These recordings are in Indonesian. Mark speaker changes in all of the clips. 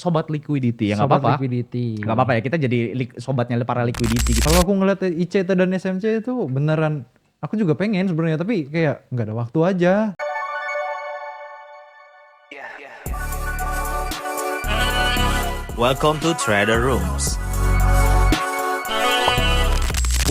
Speaker 1: sobat liquidity ya nggak
Speaker 2: Sobat
Speaker 1: apa-apa.
Speaker 2: liquidity.
Speaker 1: Nggak apa-apa ya, kita jadi sobatnya para liquidity gitu.
Speaker 2: Kalau aku ngeliat ICT dan SMC itu beneran, aku juga pengen sebenarnya, tapi kayak nggak ada waktu aja.
Speaker 3: Welcome to Trader Rooms.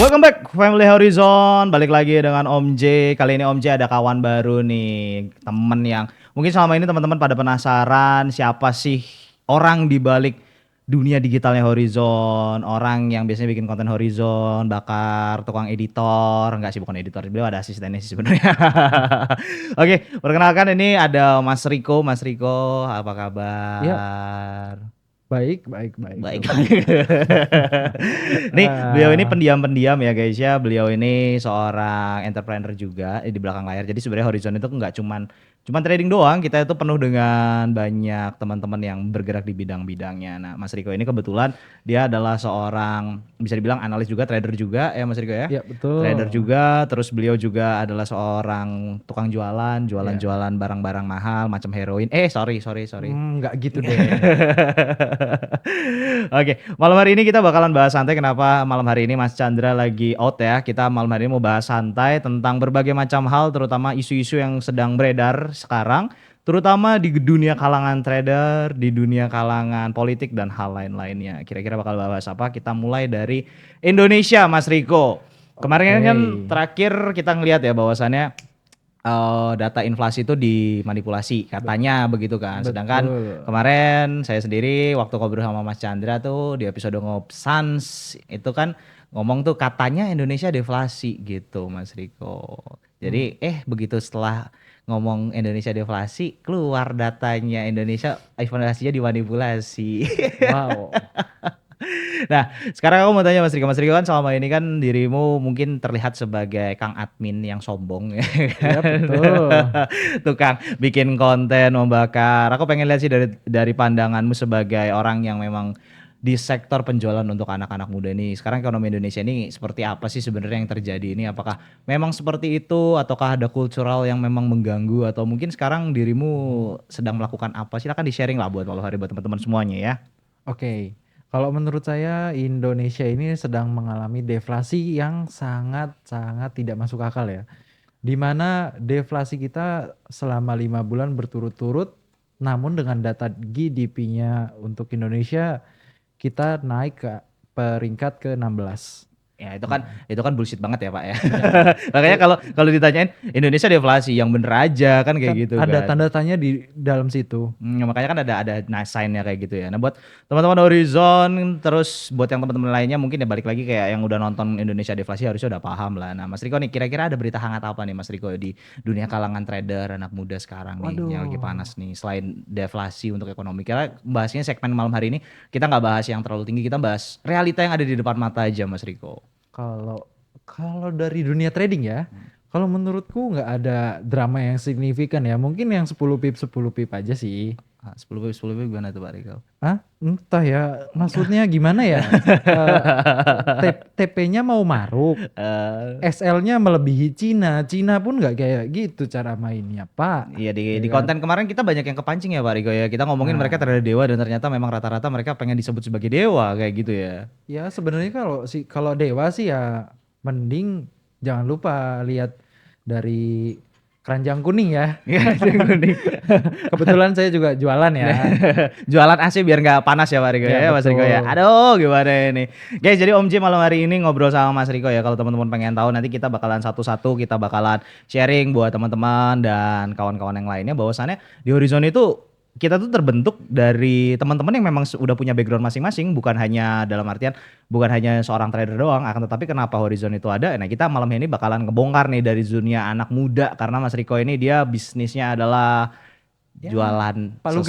Speaker 1: Welcome back Family Horizon, balik lagi dengan Om J. Kali ini Om J ada kawan baru nih, temen yang mungkin selama ini teman-teman pada penasaran siapa sih orang di balik dunia digitalnya Horizon, orang yang biasanya bikin konten Horizon, bakar, tukang editor, enggak sih bukan editor, beliau ada asistennya sih sebenarnya. Oke, perkenalkan ini ada Mas Riko. Mas Riko, apa kabar?
Speaker 2: Ya. Baik.
Speaker 1: Baik. Nih, beliau ini pendiam-pendiam ya guys ya. Beliau ini seorang entrepreneur juga di belakang layar. Jadi sebenarnya Horizon itu nggak cuman trading doang. Kita itu penuh dengan banyak teman-teman yang bergerak di bidang-bidangnya. Nah, Mas Riko ini kebetulan dia adalah seorang bisa dibilang analis juga, trader juga ya Mas Riko ya.
Speaker 2: Ya betul.
Speaker 1: Trader juga, terus beliau juga adalah seorang tukang jualan barang-barang mahal macam heroin. Sorry.
Speaker 2: Nggak gitu deh.
Speaker 1: Oke, malam hari ini kita bakalan bahas santai. Kenapa malam hari ini Mas Chandra lagi out ya? Kita malam hari ini mau bahas santai tentang berbagai macam hal, terutama isu-isu yang sedang beredar sekarang, terutama di dunia kalangan trader, di dunia kalangan politik dan hal lain-lainnya. Kira-kira bakal bahas apa? Kita mulai dari Indonesia, Mas Riko. Kemarin kan terakhir kita ngelihat ya bahwasannya data inflasi itu dimanipulasi katanya begitu kan. Sedangkan kemarin saya sendiri waktu ngobrol sama Mas Chandra tuh di episode Ngobsans itu kan ngomong tuh katanya Indonesia deflasi gitu Mas Riko. Jadi begitu setelah ngomong Indonesia deflasi keluar datanya Indonesia inflasinya dimanipulasi.
Speaker 2: Wow.
Speaker 1: Nah, sekarang aku mau tanya Mas Riko. Mas Riko kan selama ini kan dirimu mungkin terlihat sebagai Kang Admin yang sombong ya.
Speaker 2: Ya betul.
Speaker 1: Tukang bikin konten, membakar. Aku pengen lihat sih dari pandanganmu sebagai orang yang memang di sektor penjualan untuk anak-anak muda ini. Sekarang ekonomi Indonesia ini seperti apa sih sebenarnya yang terjadi ini? Apakah memang seperti itu ataukah ada kultural yang memang mengganggu atau mungkin sekarang dirimu sedang melakukan apa? Silakan di-sharing lah buat malam hari buat teman-teman semuanya ya.
Speaker 2: Oke. Kalau menurut saya Indonesia ini sedang mengalami deflasi yang sangat-sangat tidak masuk akal ya. Dimana deflasi kita selama 5 bulan berturut-turut, namun dengan data GDP-nya untuk Indonesia kita naik ke peringkat ke-16.
Speaker 1: Ya itu kan bullshit banget ya Pak ya. Makanya kalau ditanyain Indonesia deflasi yang bener aja kan kayak gitu
Speaker 2: ada
Speaker 1: kan.
Speaker 2: tanda-tanya di dalam situ.
Speaker 1: Makanya kan ada sign-nya kayak gitu ya. Nah buat teman-teman Horizon terus buat yang teman-teman lainnya mungkin ya balik lagi kayak yang udah nonton Indonesia deflasi harusnya udah paham lah. Nah Mas Riko nih kira-kira ada berita hangat apa nih Mas Riko di dunia kalangan trader anak muda sekarang nih yang lagi panas nih selain deflasi untuk ekonomi. Kira bahasnya segmen malam hari ini kita nggak bahas yang terlalu tinggi, kita bahas realita yang ada di depan mata aja Mas Riko.
Speaker 2: Kalau dari dunia trading ya, kalau menurutku nggak ada drama yang signifikan ya. Mungkin yang 10 pip aja sih.
Speaker 1: 10 pip gimana tuh Pak Riko?
Speaker 2: Entah ya, maksudnya gimana ya? TP-nya mau maruk, SL-nya melebihi Cina pun nggak kayak gitu cara mainnya Pak.
Speaker 1: Iya di konten kemarin kita banyak yang kepancing ya Pak Riko ya. Kita ngomongin mereka terhadap dewa dan ternyata memang rata-rata mereka pengen disebut sebagai dewa kayak gitu ya.
Speaker 2: Ya sebenarnya kalau dewa sih ya mending jangan lupa lihat dari keranjang kuning ya.
Speaker 1: Keranjang kuning.
Speaker 2: Kebetulan saya juga jualan ya.
Speaker 1: Jualan AC biar nggak panas ya Pak Riko ya Mas Riko ya. Aduh gimana ini. Guys jadi Om J malam hari ini ngobrol sama Mas Riko ya. Kalau teman-teman pengen tahu nanti kita bakalan satu-satu kita bakalan sharing buat teman-teman dan kawan-kawan yang lainnya bahwasannya di Horizon itu kita tuh terbentuk dari teman-teman yang memang udah punya background masing-masing, bukan hanya dalam artian bukan hanya seorang trader doang, akan tetapi kenapa Horizon itu ada. Nah, kita malam ini bakalan ngebongkar nih dari dunia anak muda karena Mas Riko ini dia bisnisnya adalah jualan
Speaker 2: Palu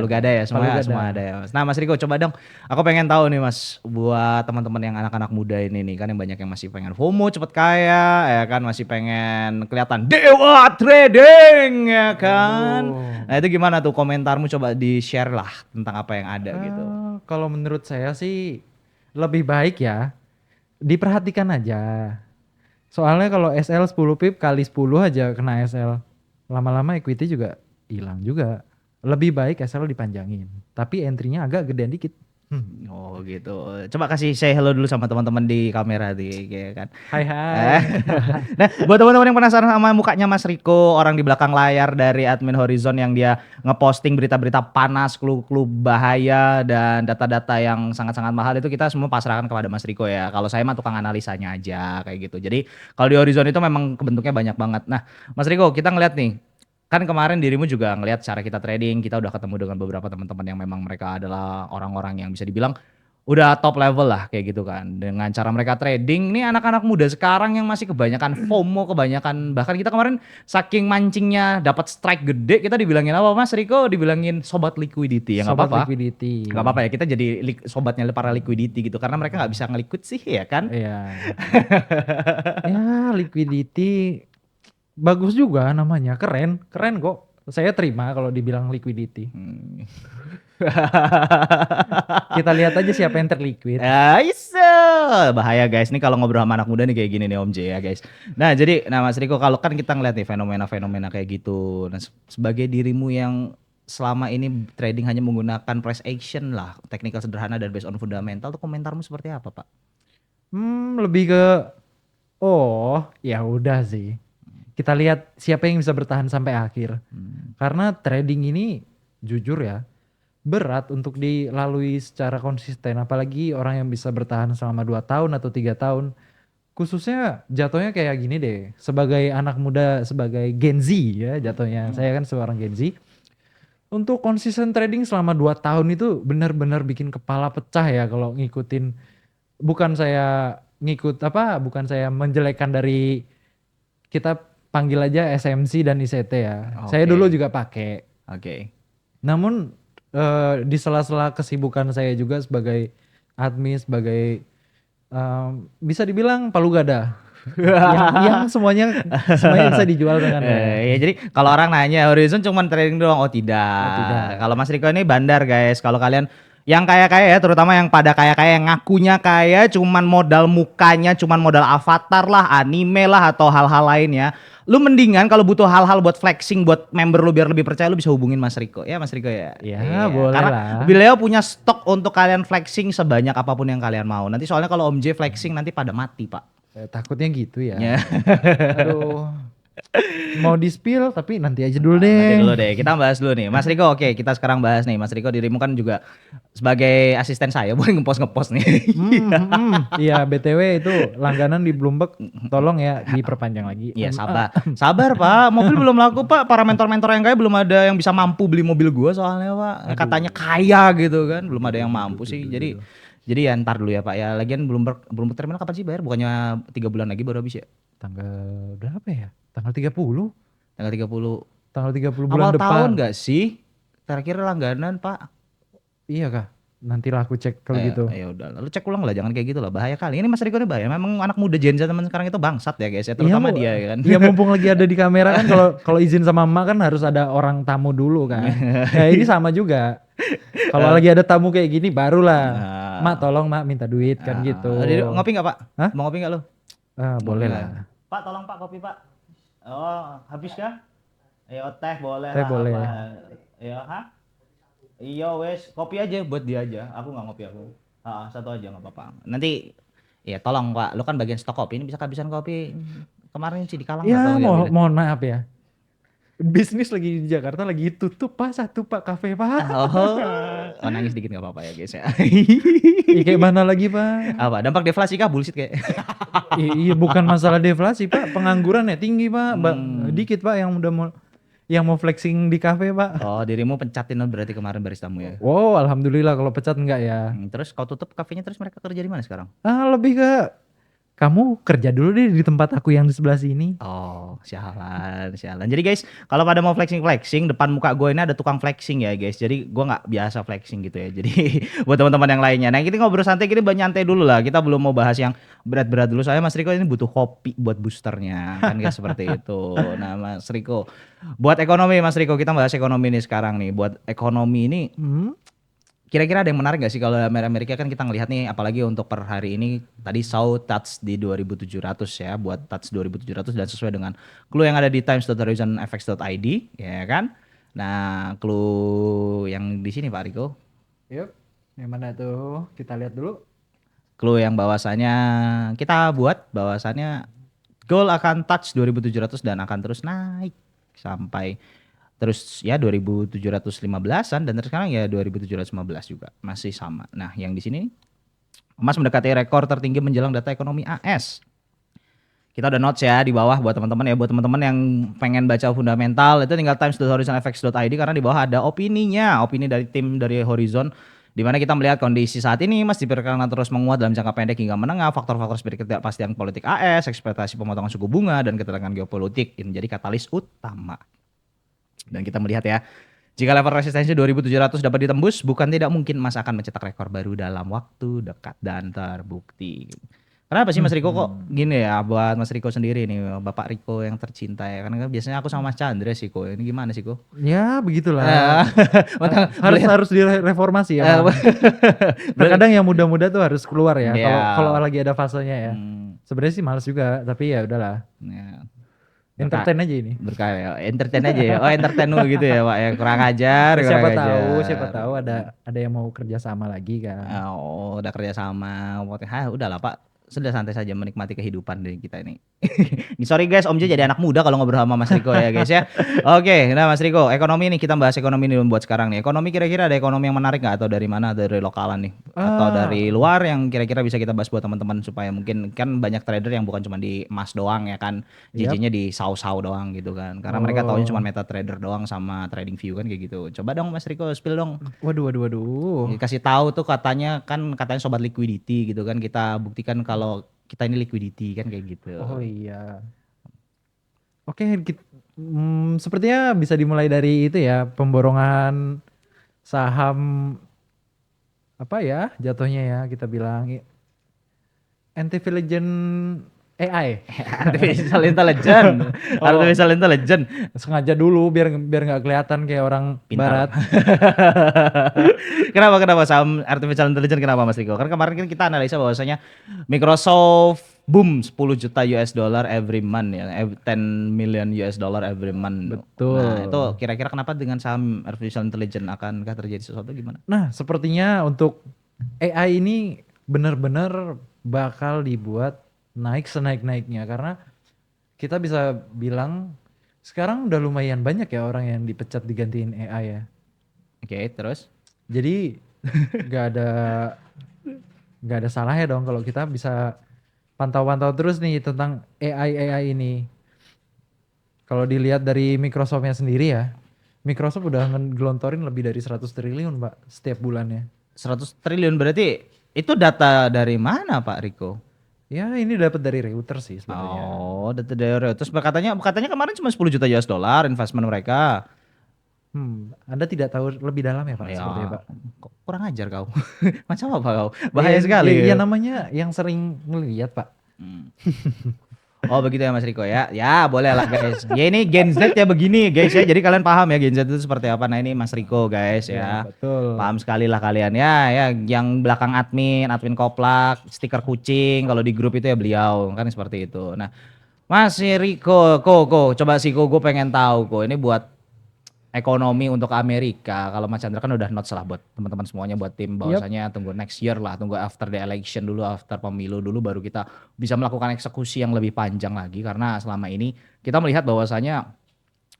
Speaker 1: gada ya, semua ada ya Mas. Nah Mas Riko coba dong, aku pengen tahu nih Mas, buat teman-teman yang anak-anak muda ini nih kan yang banyak yang masih pengen FOMO cepet kaya ya kan, masih pengen kelihatan dewa trading ya kan. Nah itu gimana tuh komentarmu, coba di share lah tentang apa yang ada gitu.
Speaker 2: Kalau menurut saya sih lebih baik ya diperhatikan aja. Soalnya kalau SL 10 pip kali 10 aja kena SL, lama-lama equity juga hilang juga. Lebih baik SL dipanjangin, tapi entry-nya agak gedean dikit.
Speaker 1: Oh gitu. Coba kasih say hello dulu sama teman-teman di kamera kayak kan.
Speaker 2: Hai
Speaker 1: Eh,
Speaker 2: hai.
Speaker 1: Nah, buat teman-teman yang penasaran sama mukanya Mas Riko, orang di belakang layar dari admin Horizon yang dia ngeposting berita-berita panas, clue-clue bahaya dan data-data yang sangat-sangat mahal itu kita semua pasrahkan kepada Mas Riko ya. Kalau saya mah tukang analisanya aja kayak gitu. Jadi kalau di Horizon itu memang bentuknya banyak banget. Nah, Mas Riko, kita ngeliat nih, kan kemarin dirimu juga ngelihat cara kita trading, kita udah ketemu dengan beberapa teman-teman yang memang mereka adalah orang-orang yang bisa dibilang udah top level lah kayak gitu kan. Dengan cara mereka trading, nih anak-anak muda sekarang yang masih kebanyakan FOMO, kebanyakan bahkan kita kemarin saking mancingnya dapat strike gede, kita dibilangin apa Mas Riko? Dibilangin sobat liquidity ya nggak
Speaker 2: Sobat
Speaker 1: apa-apa.
Speaker 2: liquidity.
Speaker 1: Nggak apa-apa ya, kita jadi sobatnya para liquidity gitu karena mereka nggak bisa ngeliquid sih ya kan.
Speaker 2: Iya. Ya, liquidity bagus juga namanya, keren, keren kok. Saya terima kalau dibilang liquidity.
Speaker 1: Hmm.
Speaker 2: Kita lihat aja siapa yang terliquid.
Speaker 1: Bahaya guys, nih kalau ngobrol sama anak muda nih kayak gini nih Om J ya guys. Nah jadi, nah Mas Riko kalau kan kita ngeliat nih fenomena-fenomena kayak gitu. Nah sebagai dirimu yang selama ini trading hanya menggunakan price action lah, teknikal sederhana dan based on fundamental, tuh komentarmu seperti apa Pak?
Speaker 2: Lebih ke oh, ya udah sih. Kita lihat siapa yang bisa bertahan sampai akhir. Karena trading ini jujur ya, berat untuk dilalui secara konsisten, apalagi orang yang bisa bertahan selama 2 tahun atau 3 tahun. Khususnya jatuhnya kayak gini deh, sebagai anak muda, sebagai Gen Z ya jatuhnya. Saya kan seorang Gen Z. Untuk konsisten trading selama 2 tahun itu benar-benar bikin kepala pecah ya kalau ngikutin. Bukan saya bukan saya menjelekkan dari, kita panggil aja SMC dan ICT ya. Saya
Speaker 1: Oke.
Speaker 2: dulu juga pakai.
Speaker 1: Oke.
Speaker 2: Namun di sela-sela kesibukan saya juga sebagai admin, sebagai bisa dibilang palu gada. yang semuanya bisa dijual dengan
Speaker 1: Ya, jadi kalau orang nanya Horizon cuman trading doang, oh tidak.
Speaker 2: Oh, tidak.
Speaker 1: Kalau Mas Riko ini bandar guys. Kalau kalian yang kaya-kaya ya, terutama yang pada kaya-kaya yang ngakunya kaya, cuman modal mukanya, cuman modal avatar lah, anime lah atau hal-hal lainnya. Lu mendingan kalau butuh hal-hal buat flexing, buat member lu biar lebih percaya, lu bisa hubungin Mas Riko. Ya Mas Riko ya.
Speaker 2: Ya,
Speaker 1: Iya.
Speaker 2: boleh
Speaker 1: Karena
Speaker 2: lah.
Speaker 1: beliau punya stok untuk kalian flexing sebanyak apapun yang kalian mau. Nanti soalnya kalau Om J flexing nanti pada mati, Pak.
Speaker 2: Takutnya gitu ya.
Speaker 1: Ya.
Speaker 2: Aduh. Mau di-spill tapi nanti aja dulu
Speaker 1: Nanti
Speaker 2: deh.
Speaker 1: dulu deh, kita bahas dulu nih. Mas Riko, oke kita sekarang bahas nih. Mas Riko, dirimu kan juga sebagai asisten saya, boleh ngepost nih.
Speaker 2: Iya, BTW itu langganan di Bloomberg, tolong ya diperpanjang lagi.
Speaker 1: Iya sabar, sabar Pak. Mobil belum laku Pak. Para mentor-mentor yang kaya belum ada yang bisa mampu beli mobil gua soalnya Pak. Katanya kaya gitu kan, belum ada yang mampu sih. Jadi ya ntar dulu ya Pak ya. Lagian Bloomberg terminal kapan sih bayar? Bukannya 3 bulan lagi baru habis ya?
Speaker 2: Tanggal berapa ya? Tanggal 30.
Speaker 1: Tanggal 30.
Speaker 2: Tanggal 30 bulan
Speaker 1: Awal
Speaker 2: depan.
Speaker 1: tahun gak sih? Terakhir langganan Pak.
Speaker 2: Iya kah? Nantilah aku cek kalau gitu.
Speaker 1: Ya udah, lu cek ulang lah, jangan kayak gitu lah, bahaya kali. Ini Mas Riko ini bahaya. Memang anak muda Gen Z teman sekarang itu bangsat ya guys ya, terutama dia ya kan.
Speaker 2: Iya, mumpung lagi ada di kamera kan, kalau izin sama emak kan harus ada orang tamu dulu kan. Nah ini sama juga. Kalau lagi ada tamu kayak gini barulah. Mak tolong mak minta duit kan gitu.
Speaker 1: Jadi ngopi nggak Pak?
Speaker 2: Hah?
Speaker 1: Mau ngopi nggak lu?
Speaker 2: Boleh lah.
Speaker 1: Pak tolong Pak kopi Pak. Oh habis kah? Ayo teh boleh
Speaker 2: Teh
Speaker 1: lah.
Speaker 2: boleh.
Speaker 1: Iya hah? Iya wes, kopi aja buat dia aja. Aku nggak ngopi aku. Satu aja nggak apa-apa. Nanti ya tolong Pak, lu kan bagian stok kopi ini bisa kehabisan kopi. Kemarin sih di Kalang nggak
Speaker 2: Ya
Speaker 1: tahu ya.
Speaker 2: mohon maaf ya. Bisnis lagi di Jakarta lagi tutup Pak, satu Pak kafe Pak.
Speaker 1: Oh nangis dikit nggak apa-apa ya guys ya.
Speaker 2: Ih, kayak mana lagi Pak?
Speaker 1: Apa dampak deflasi kah bullshit kayak?
Speaker 2: Iya bukan masalah deflasi Pak, pengangguran ya tinggi Pak. Dikit Pak yang mau flexing di kafe Pak.
Speaker 1: Oh dirimu pencatin berarti kemarin baristamu ya.
Speaker 2: Wow, alhamdulillah kalau pecat enggak ya.
Speaker 1: Terus kau tutup kafenya, terus mereka kerja di mana sekarang?
Speaker 2: Lebih ke kamu kerja dulu deh di tempat aku yang di sebelah sini.
Speaker 1: Oh, sialan. Jadi guys, kalau pada mau flexing, depan muka gue ini ada tukang flexing ya guys. Jadi gue nggak biasa flexing gitu ya. Jadi buat teman-teman yang lainnya. Nah kita ngobrol santai, kita nyantai dulu lah. Kita belum mau bahas yang berat-berat dulu. Soalnya Mas Riko ini butuh kopi buat boosternya. Kan guys seperti itu. Nah Mas Riko, buat ekonomi Mas Riko, kita bahas ekonomi nih sekarang nih. Buat ekonomi ini, kira-kira ada yang menarik gak sih kalau Amerika kan kita ngelihat nih, apalagi untuk per hari ini tadi saw touch di 2700 ya, buat touch 2700 dan sesuai dengan clue yang ada di times.horizonfx.id ya kan. Nah, clue yang di sini Pak Riko,
Speaker 2: Yuk, yang mana tuh? Kita lihat dulu.
Speaker 1: clue yang bahwasannya kita buat bahwasannya gold akan touch 2700 dan akan terus naik sampai terus ya 2715-an dan sekarang ya 2715 juga masih sama. Nah, yang di sini emas mendekati rekor tertinggi menjelang data ekonomi AS. Kita udah notes ya di bawah buat teman-teman ya, buat teman-teman yang pengen baca fundamental itu tinggal times.horizonfx.id karena di bawah ada opini dari tim dari Horizon di mana kita melihat kondisi saat ini Mas diperkirakan terus menguat dalam jangka pendek hingga menengah. Faktor-faktor seperti ketidakpastian politik AS, ekspektasi pemotongan suku bunga dan ketegangan geopolitik ini menjadi katalis utama. Dan kita melihat ya, jika level resistensi 2700 dapat ditembus, bukan tidak mungkin emas akan mencetak rekor baru dalam waktu dekat dan terbukti. Kenapa sih Mas Riko kok gini ya buat Mas Riko sendiri nih, Bapak Riko yang tercinta ya? Karena biasanya aku sama Mas Chandra sih kok. Ini gimana sih kok?
Speaker 2: Ya begitulah. harus direformasi
Speaker 1: Eh,
Speaker 2: ya. Bang. Terkadang yang muda-muda tuh harus keluar ya.
Speaker 1: Ya.
Speaker 2: Kalau lagi ada fasenya ya.
Speaker 1: Hmm,
Speaker 2: Sebenarnya sih males juga, tapi ya udahlah.
Speaker 1: ya.
Speaker 2: Entertain aja ini.
Speaker 1: Berkaya, entertain aja ya. Oh, entertain dulu gitu ya, Pak. Ya kurang ajar,
Speaker 2: Siapa
Speaker 1: kurang ajar.
Speaker 2: siapa tahu ada yang mau kerja sama lagi kan.
Speaker 1: Oh, udah kerja sama. Udahlah Pak. Sudah santai saja menikmati kehidupan dari kita ini. Sorry guys, Om J jadi anak muda kalau ngobrol sama Mas Riko ya guys ya. Oke, nah Mas Riko, ekonomi nih kita bahas ekonomi nih buat sekarang nih. Ekonomi kira-kira ada ekonomi yang menarik nggak atau dari mana? Dari lokalan nih? Atau dari luar yang kira-kira bisa kita bahas buat teman-teman supaya mungkin kan banyak trader yang bukan cuma di emas doang ya kan. JJ-nya di saus doang gitu kan. Karena mereka taunya cuma meta trader doang sama trading view kan kayak gitu. Coba dong Mas Riko spill dong.
Speaker 2: Waduh.
Speaker 1: Kasih tahu tuh katanya sobat liquidity gitu kan, kita buktikan kalau kita ini liquidity kan kayak gitu.
Speaker 2: Oh iya. Oke, sepertinya bisa dimulai dari itu ya, pemborongan saham apa ya jatuhnya ya kita bilang intelligent AI.
Speaker 1: Artificial intelligence. Artificial intelligence.
Speaker 2: Sengaja dulu biar nggak kelihatan kayak orang
Speaker 1: Pintar.
Speaker 2: barat.
Speaker 1: Kenapa saham artificial intelligence kenapa Mas Riko? Karena kemarin kan kita analisa bahwasanya Microsoft boom 10 juta US dollar every month ya, 10 million US dollar every month.
Speaker 2: Betul.
Speaker 1: Nah, itu kira-kira kenapa dengan saham artificial intelligence akankah terjadi sesuatu gimana?
Speaker 2: Nah, sepertinya untuk AI ini benar-benar bakal dibuat naik senaik-naiknya karena kita bisa bilang sekarang udah lumayan banyak ya orang yang dipecat digantiin AI ya.
Speaker 1: Oke, terus?
Speaker 2: Jadi nggak ada salahnya dong kalau kita bisa pantau-pantau terus nih tentang AI ini. Kalau dilihat dari Microsoft-nya sendiri ya, Microsoft udah ngelontorin lebih dari 100 triliun Pak setiap bulannya.
Speaker 1: 100 triliun berarti itu data dari mana Pak Riko?
Speaker 2: Ya ini dapat dari Reuters sih sebenarnya.
Speaker 1: Oh, data dari Reuters. Katanya kemarin cuma 10 juta US dollar investment mereka.
Speaker 2: Anda tidak tahu lebih dalam ya Pak?
Speaker 1: Ya,
Speaker 2: Sepertinya Pak.
Speaker 1: kurang ajar kau. Macam apa kau? Bahaya sekali.
Speaker 2: Ya namanya yang sering ngelihat Pak.
Speaker 1: Oh begitu ya Mas Riko ya. Ya boleh lah guys. Ya ini Gen Z ya begini guys ya. Jadi kalian paham ya Gen Z itu seperti apa. Nah ini Mas Riko guys ya.
Speaker 2: Betul.
Speaker 1: Paham sekali lah kalian ya. Yang belakang admin koplak, stiker kucing. Kalau di grup itu ya beliau kan seperti itu. Nah Mas Riko, coba sih gue pengen tahu ini buat ekonomi untuk Amerika. Kalau Mas Chandra kan udah notes lah buat teman-teman semuanya, buat tim bahwasanya tunggu next year lah, tunggu after the election dulu, after pemilu dulu baru kita bisa melakukan eksekusi yang lebih panjang lagi karena selama ini kita melihat bahwasanya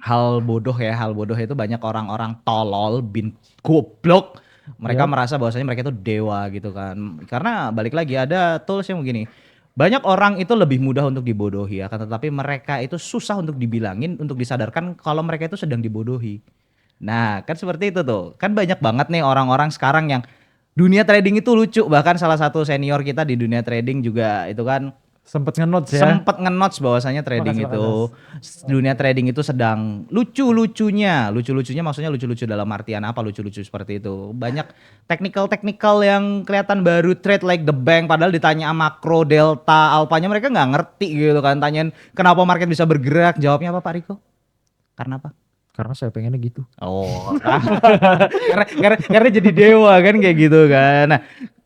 Speaker 1: hal bodoh itu banyak orang-orang tolol bin goblok. Mereka merasa bahwasanya mereka itu dewa gitu kan. Karena balik lagi ada tools yang begini. Banyak orang itu lebih mudah untuk dibodohi akan tetapi mereka itu susah untuk dibilangin, untuk disadarkan kalau mereka itu sedang dibodohi. Nah kan seperti itu tuh, kan banyak banget nih orang-orang sekarang yang dunia trading itu lucu. Bahkan salah satu senior kita di dunia trading juga itu kan
Speaker 2: Sempet ngenotes ya.
Speaker 1: Sempet ngenotes bahwasanya trading dunia trading itu sedang lucu-lucunya maksudnya lucu-lucu dalam artian apa lucu-lucu seperti itu. Banyak technical yang kelihatan baru, trade like the bank padahal ditanya makro, delta, alpanya mereka nggak ngerti gitu kan. Tanyain kenapa market bisa bergerak, jawabnya apa Pak Riko? Karena apa?
Speaker 2: Karena saya pengennya gitu.
Speaker 1: Oh, karena jadi dewa kan kayak gitu kan. Nah,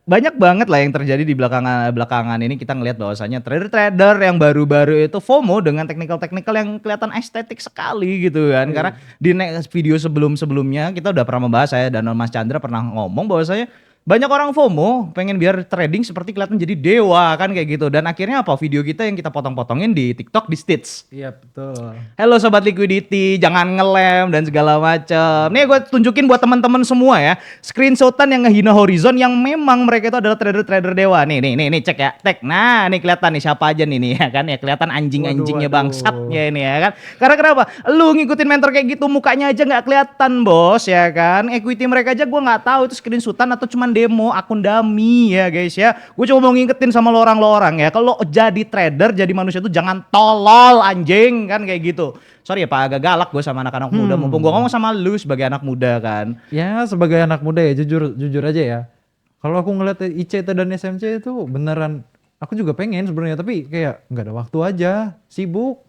Speaker 1: banyak banget lah yang terjadi di belakangan ini kita ngelihat bahwasanya trader-trader yang baru-baru itu FOMO dengan teknikal-teknikal yang kelihatan estetik sekali gitu kan. Karena di next video sebelum-sebelumnya kita udah pernah membahas, saya dan Mas Chandra pernah ngomong bahwasanya banyak orang FOMO pengen biar trading seperti kelihatan jadi dewa kan kayak gitu. Dan akhirnya apa? Video kita yang kita potong-potongin di TikTok di Stitch.
Speaker 2: Iya betul.
Speaker 1: Hello sobat liquidity, jangan ngelem dan segala macam. Nih gue tunjukin buat teman-teman semua ya, screenshotan yang ngehina Horizon yang memang mereka itu adalah trader-trader dewa. Nih cek ya, tag. Nah, nih kelihatan nih siapa aja nih ya kan ya, kelihatan anjing-anjingnya
Speaker 2: Waduh.
Speaker 1: bangsatnya ini ya kan. Karena kenapa? Lu ngikutin mentor kayak gitu mukanya aja nggak kelihatan bos ya kan. Equity mereka aja gue nggak tahu itu screenshotan atau cuman demo akun dummy ya guys ya. Gue cuma mau ngingetin sama lo orang ya, kalau jadi trader jadi manusia itu jangan tolol anjing kan kayak gitu. Sorry ya Pak, agak galak gue sama anak-anak muda, mumpung gue ngomong sama lu sebagai anak muda kan.
Speaker 2: Ya sebagai anak muda ya jujur aja ya. Kalau aku ngeliat ICT dan SMC itu beneran, aku juga pengen sebenarnya tapi kayak nggak ada waktu aja, sibuk.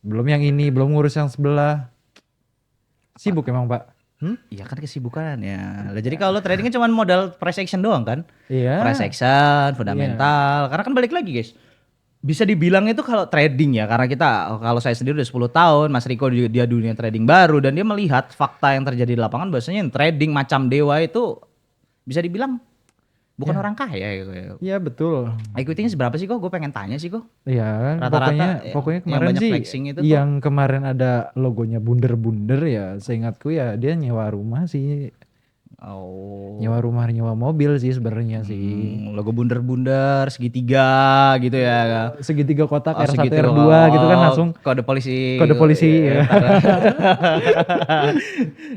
Speaker 2: Belum yang ini, belum ngurus yang sebelah. Sibuk emang Pak.
Speaker 1: Iya kan kesibukan ya. Lah jadi kalau trading kan cuma modal price action doang kan?
Speaker 2: Iya.
Speaker 1: Price action, fundamental. Karena kan balik lagi guys. Bisa dibilang itu kalau trading ya, karena kalau saya sendiri udah 10 tahun, Mas Riko dia dunia trading baru dan dia melihat fakta yang terjadi di lapangan bahwasanya yang trading macam dewa itu bisa dibilang bukan orang kaya gitu ya.
Speaker 2: Iya betul.
Speaker 1: Equity-nya seberapa sih kok? Gue pengen tanya sih kok.
Speaker 2: Iya kan
Speaker 1: Rata-rata
Speaker 2: pokoknya
Speaker 1: yang
Speaker 2: kemarin
Speaker 1: banyak
Speaker 2: sih
Speaker 1: flexing itu tuh.
Speaker 2: yang kemarin ada logonya bunder-bunder ya seingatku ya dia nyewa rumah sih.
Speaker 1: Oh.
Speaker 2: Nyewa rumah nyewa mobil sih sebenarnya sih.
Speaker 1: Logo bunder-bunder segitiga gitu ya.
Speaker 2: Segitiga kotak R1
Speaker 1: segitiga.
Speaker 2: R2 gitu kan langsung
Speaker 1: kode polisi.
Speaker 2: kode polisi ya.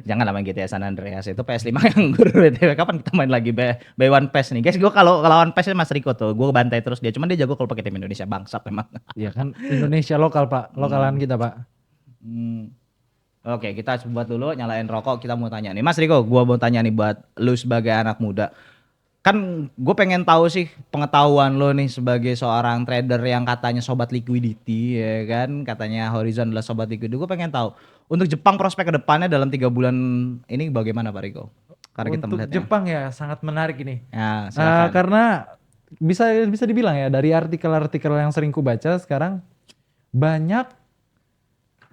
Speaker 1: Jangan lah main GTA San Andreas, itu PS5 nganggur BTW. Kapan kita main lagi Buy One PES nih guys? Gue kalau lawan PES Mas Riko tuh, gue bantai terus dia. Cuman dia jago kalau pakai tim Indonesia, bangsat memang.
Speaker 2: Ya kan Indonesia lokal Pak, lokalan kita Pak.
Speaker 1: Oke, kita buat dulu nyalain rokok, kita mau tanya nih. Mas Riko, gue mau tanya nih buat lu sebagai anak muda. Kan gue pengen tahu sih pengetahuan lo nih sebagai seorang trader yang katanya sobat liquidity ya kan. Katanya Horizon adalah sobat liquidity. Gue pengen tahu untuk Jepang prospek ke depannya dalam 3 bulan ini bagaimana Pak Riko? Karena kita
Speaker 2: Untuk
Speaker 1: melihatnya.
Speaker 2: Jepang ya sangat menarik ini.
Speaker 1: Ya, silakan.
Speaker 2: Karena bisa dibilang ya dari artikel-artikel yang sering ku baca sekarang banyak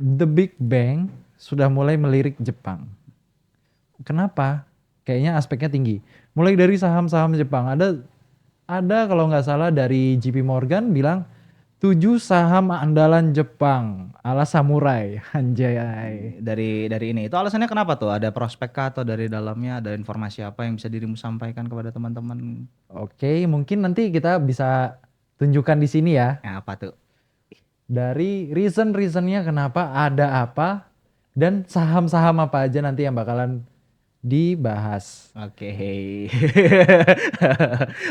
Speaker 2: the big bank sudah mulai melirik Jepang. Kenapa? Kayaknya aspeknya tinggi. Mulai dari saham-saham Jepang ada kalau nggak salah dari JP Morgan bilang 7 saham andalan Jepang ala samurai. Anjay.
Speaker 1: Dari ini itu alasannya kenapa tuh? Ada prospek kah atau dari dalamnya ada informasi apa yang bisa dirimu sampaikan kepada teman-teman?
Speaker 2: Oke, mungkin nanti kita bisa tunjukkan di sini ya.
Speaker 1: Ya, apa tuh?
Speaker 2: Dari reasonnya kenapa, ada apa, dan saham-saham apa aja nanti yang bakalan dibahas.
Speaker 1: Oke.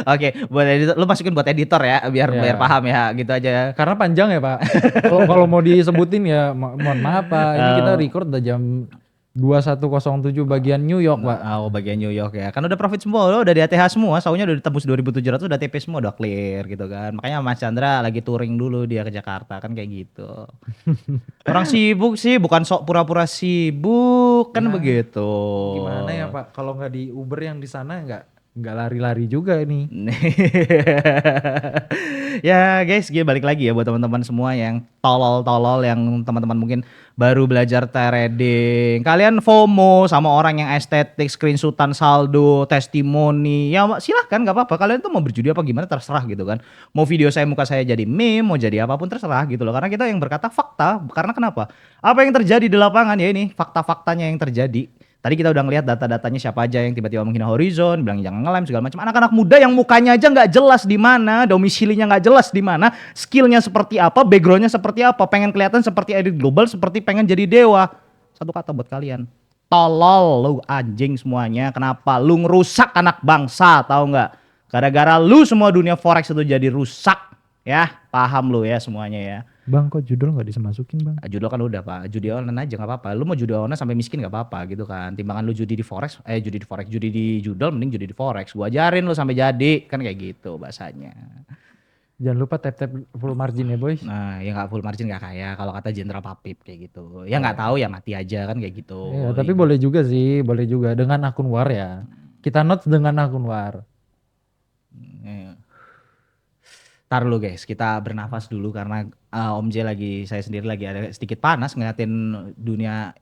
Speaker 1: Oke, buat editor, lu masukin buat editor ya, biar paham ya, gitu aja.
Speaker 2: Karena panjang ya Pak. Kalau mau disebutin ya mohon maaf Pak. Ini kita record udah jam 21.07 bagian New York Pak.
Speaker 1: Oh, bagian New York ya. Kan udah profit semua, udah di ATH semua, saunya udah ditembus 2.700, udah TP semua, udah clear gitu kan. Makanya Mas Chandra lagi touring dulu dia ke Jakarta kan kayak gitu. Orang sibuk sih, bukan sok pura-pura sibuk kan begitu.
Speaker 2: Gimana ya Pak? Kalau nggak di Uber yang di sana nggak lari-lari juga ini.
Speaker 1: Ya guys, balik lagi ya buat teman-teman semua yang tolol-tolol, yang teman-teman mungkin baru belajar trading. Kalian FOMO sama orang yang estetik, screenshotan saldo, testimoni. Ya silahkan, gak apa-apa. Kalian tuh mau berjudi apa gimana terserah gitu kan. Mau video saya muka saya jadi meme, mau jadi apapun terserah gitu loh. Karena kita yang berkata fakta. Karena kenapa? Apa yang terjadi di lapangan ya ini fakta-faktanya yang terjadi. Tadi kita udah ngeliat data-datanya siapa aja yang tiba-tiba menghina Horizon, bilang jangan ngelem segala macam. Anak-anak muda yang mukanya aja nggak jelas di mana, domisilinya nggak jelas di mana, skillnya seperti apa, backgroundnya seperti apa, pengen kelihatan seperti edit global, seperti pengen jadi dewa. Satu kata buat kalian, tolol lu anjing semuanya. Kenapa? Lu ngerusak anak bangsa, tahu nggak? Gara-gara lu semua dunia forex itu jadi rusak, ya paham lu ya semuanya ya.
Speaker 2: Bang kok judul nggak dimasukin bang?
Speaker 1: Judul kan udah Pak, judi online aja nggak apa-apa. Lu mau judi online sampai miskin nggak apa-apa gitu kan. Timbangan lu judi di forex, judi di judul mending judi di forex. Gua ajarin lu sampai jadi, kan kayak gitu bahasanya.
Speaker 2: Jangan lupa tap full margin ya boys.
Speaker 1: Nah ya nggak full margin nggak kaya kalau kata Jenderal Papip kayak gitu. Ya nggak tahu ya mati aja kan kayak gitu.
Speaker 2: Ya, tapi boleh juga sih, boleh juga dengan akun war ya. Kita notes dengan akun war.
Speaker 1: Iya. Tar dulu guys, kita bernafas dulu karena Om J saya sendiri lagi ada sedikit panas ngeliatin dunia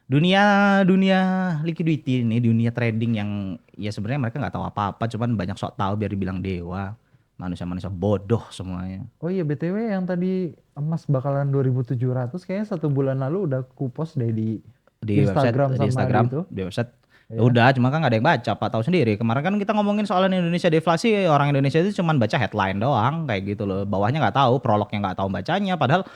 Speaker 1: dunia dunia liquidity ini, dunia trading yang ya sebenarnya mereka nggak tahu apa-apa, cuman banyak sok tahu biar dibilang dewa. Manusia-manusia bodoh semuanya.
Speaker 2: Oh iya BTW yang tadi emas bakalan 2.700 kayaknya 1 bulan lalu udah kupost deh di
Speaker 1: Di
Speaker 2: Instagram
Speaker 1: website, di
Speaker 2: sama
Speaker 1: Instagram,
Speaker 2: di itu.
Speaker 1: di website. Ya
Speaker 2: Iya.
Speaker 1: udah, cuma kan nggak ada yang baca, Pak tahu sendiri. Kemarin kan kita ngomongin soal Indonesia deflasi, orang Indonesia itu cuma baca headline doang, kayak gitu loh. Bawahnya nggak tahu, prolognya nggak tahu bacanya. Padahal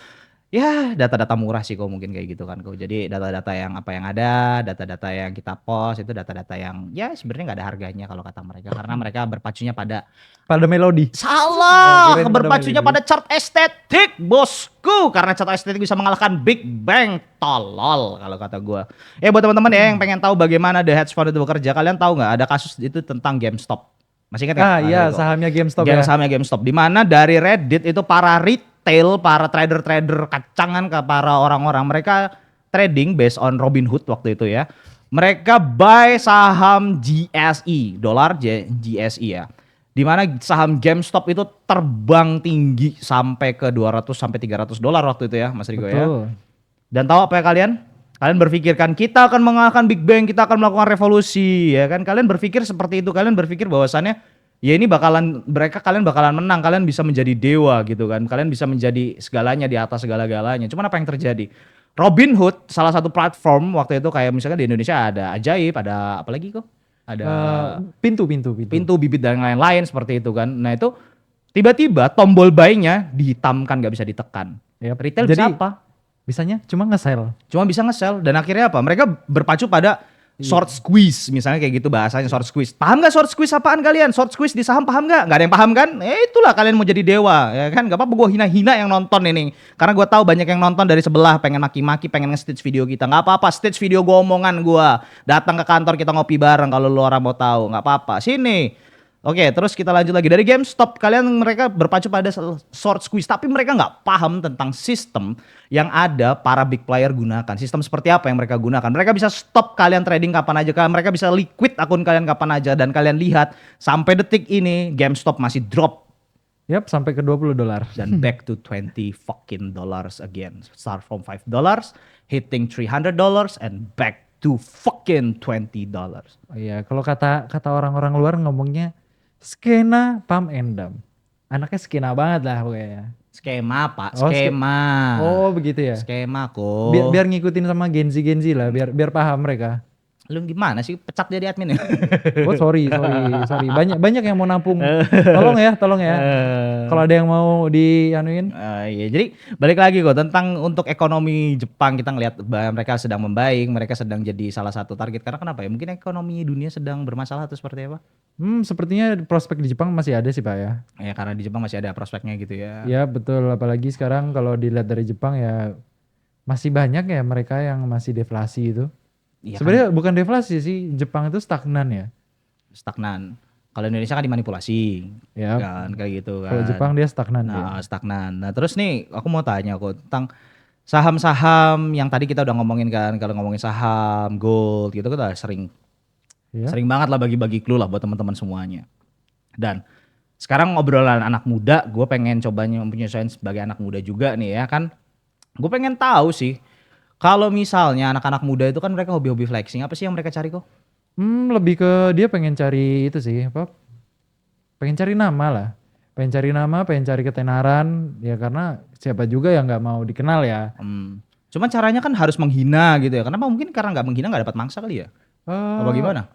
Speaker 1: ya data-data murah sih kok mungkin kayak gitu kan kok. Jadi data-data yang apa yang ada, data-data yang kita post itu data-data yang ya sebenarnya nggak ada harganya kalau kata mereka karena mereka berpacunya pada
Speaker 2: Pada melodi.
Speaker 1: salah,
Speaker 2: kirain pada
Speaker 1: berpacunya
Speaker 2: melodi.
Speaker 1: pada chart estetik bosku karena chart estetik bisa mengalahkan Big Bang tolol kalau kata gua. Ya buat teman-teman ya yang pengen tahu bagaimana The Hedge Fund itu bekerja, kalian tahu nggak ada kasus itu tentang GameStop? Masih ingat nggak?
Speaker 2: Ah iya
Speaker 1: Itu.
Speaker 2: sahamnya GameStop ya.
Speaker 1: Sahamnya GameStop, di mana dari Reddit itu para retail, para trader-trader kacangan ke para orang-orang mereka trading based on Robinhood waktu itu ya. Mereka buy saham GSE, GSE ya. Di mana saham GameStop itu terbang tinggi sampai ke 200 sampai $300 waktu itu ya, Mas Rigo ya.
Speaker 2: Betul.
Speaker 1: Dan tahu apa ya kalian? Kalian berpikirkan kita akan mengalahkan Big Bang, kita akan melakukan revolusi, ya kan? Kalian berpikir seperti itu, kalian berpikir bahwasannya ya ini kalian bakalan menang, kalian bisa menjadi dewa gitu kan. Kalian bisa menjadi segalanya di atas segala-galanya. Cuman apa yang terjadi? Robinhood salah satu platform waktu itu kayak misalkan di Indonesia ada Ajaib, ada apa lagi kok? Ada
Speaker 2: Pintu.
Speaker 1: pintu bibit dan lain-lain seperti itu kan. Nah itu tiba-tiba tombol buy-nya dihitamkan, nggak bisa ditekan.
Speaker 2: Yap.
Speaker 1: Retail
Speaker 2: Jadi
Speaker 1: bisa apa?
Speaker 2: bisanya cuma nge-sell.
Speaker 1: Cuma bisa nge-sell dan akhirnya apa? Mereka berpacu pada short squeeze misalnya kayak gitu bahasanya short squeeze. Paham nggak short squeeze apaan kalian? Short squeeze di saham paham nggak? Nggak ada yang paham kan? Itulah kalian mau jadi dewa ya kan? Gak apa-apa gue hina-hina yang nonton ini. Karena gue tahu banyak yang nonton dari sebelah pengen maki-maki, pengen nge-stitch video kita. Nggak apa-apa, stitch video gue omongan gue. Datang ke kantor kita ngopi bareng kalau lu orang mau tahu. Nggak apa-apa. Sini. Oke, terus kita lanjut lagi dari GameStop. Mereka berpacu pada short squeeze, tapi mereka nggak paham tentang sistem yang ada para big player gunakan. Sistem seperti apa yang mereka gunakan? Mereka bisa stop kalian trading kapan aja, mereka bisa liquid akun kalian kapan aja, dan kalian lihat sampai detik ini GameStop masih drop
Speaker 2: Yap, sampai ke $20.
Speaker 1: dan back to 20 fucking dollars again. Start from $5, hitting $300 and back to fucking $20.
Speaker 2: Oh iya, kalau kata orang-orang luar ngomongnya skena pump and dump. Anaknya skena banget lah pokoknya.
Speaker 1: Skema Pak,
Speaker 2: Oh,
Speaker 1: skema.
Speaker 2: Oh begitu ya.
Speaker 1: Skema kok.
Speaker 2: Biar ngikutin sama Genzi lah, biar paham mereka.
Speaker 1: Lu gimana sih pecat jadi admin ya?
Speaker 2: Oh sorry. Banyak yang mau nampung. Tolong ya. Kalau ada yang mau dianuin.
Speaker 1: Iya, jadi balik lagi kok tentang untuk ekonomi Jepang, kita ngelihat bahwa mereka sedang membaik, mereka sedang jadi salah satu target. Karena kenapa ya? Mungkin ekonomi dunia sedang bermasalah atau seperti apa?
Speaker 2: Sepertinya prospek di Jepang masih ada sih Pak ya.
Speaker 1: Ya karena di Jepang masih ada prospeknya gitu ya.
Speaker 2: Ya betul, apalagi sekarang kalau dilihat dari Jepang ya masih banyak ya mereka yang masih deflasi itu.
Speaker 1: Iya
Speaker 2: Sebenarnya bukan deflasi sih, Jepang itu stagnan ya.
Speaker 1: Stagnan. Kalau Indonesia kan dimanipulasi,
Speaker 2: Ya.
Speaker 1: kan kayak gitu kan.
Speaker 2: Kalau Jepang dia stagnan
Speaker 1: Nah,
Speaker 2: dia.
Speaker 1: stagnan. Nah, terus nih aku mau tanya kok tentang saham-saham yang tadi kita udah ngomongin kan, kalau ngomongin saham, gold gitu kita sering
Speaker 2: Ya.
Speaker 1: sering banget lah bagi-bagi clue lah buat teman-teman semuanya. Dan sekarang ngobrolan anak muda, gue pengen cobanya menyesuaikan sebagai anak muda juga nih ya kan. Gue pengen tahu sih, kalau misalnya anak-anak muda itu kan mereka hobi-hobi flexing, apa sih yang mereka cari kok?
Speaker 2: Lebih ke dia pengen cari itu sih, apa? Pengen cari nama lah. Pengen cari ketenaran, ya karena siapa juga yang nggak mau dikenal ya.
Speaker 1: Cuman caranya kan harus menghina gitu ya. Kenapa mungkin karena nggak menghina nggak dapat mangsa kali ya? Apa gimana?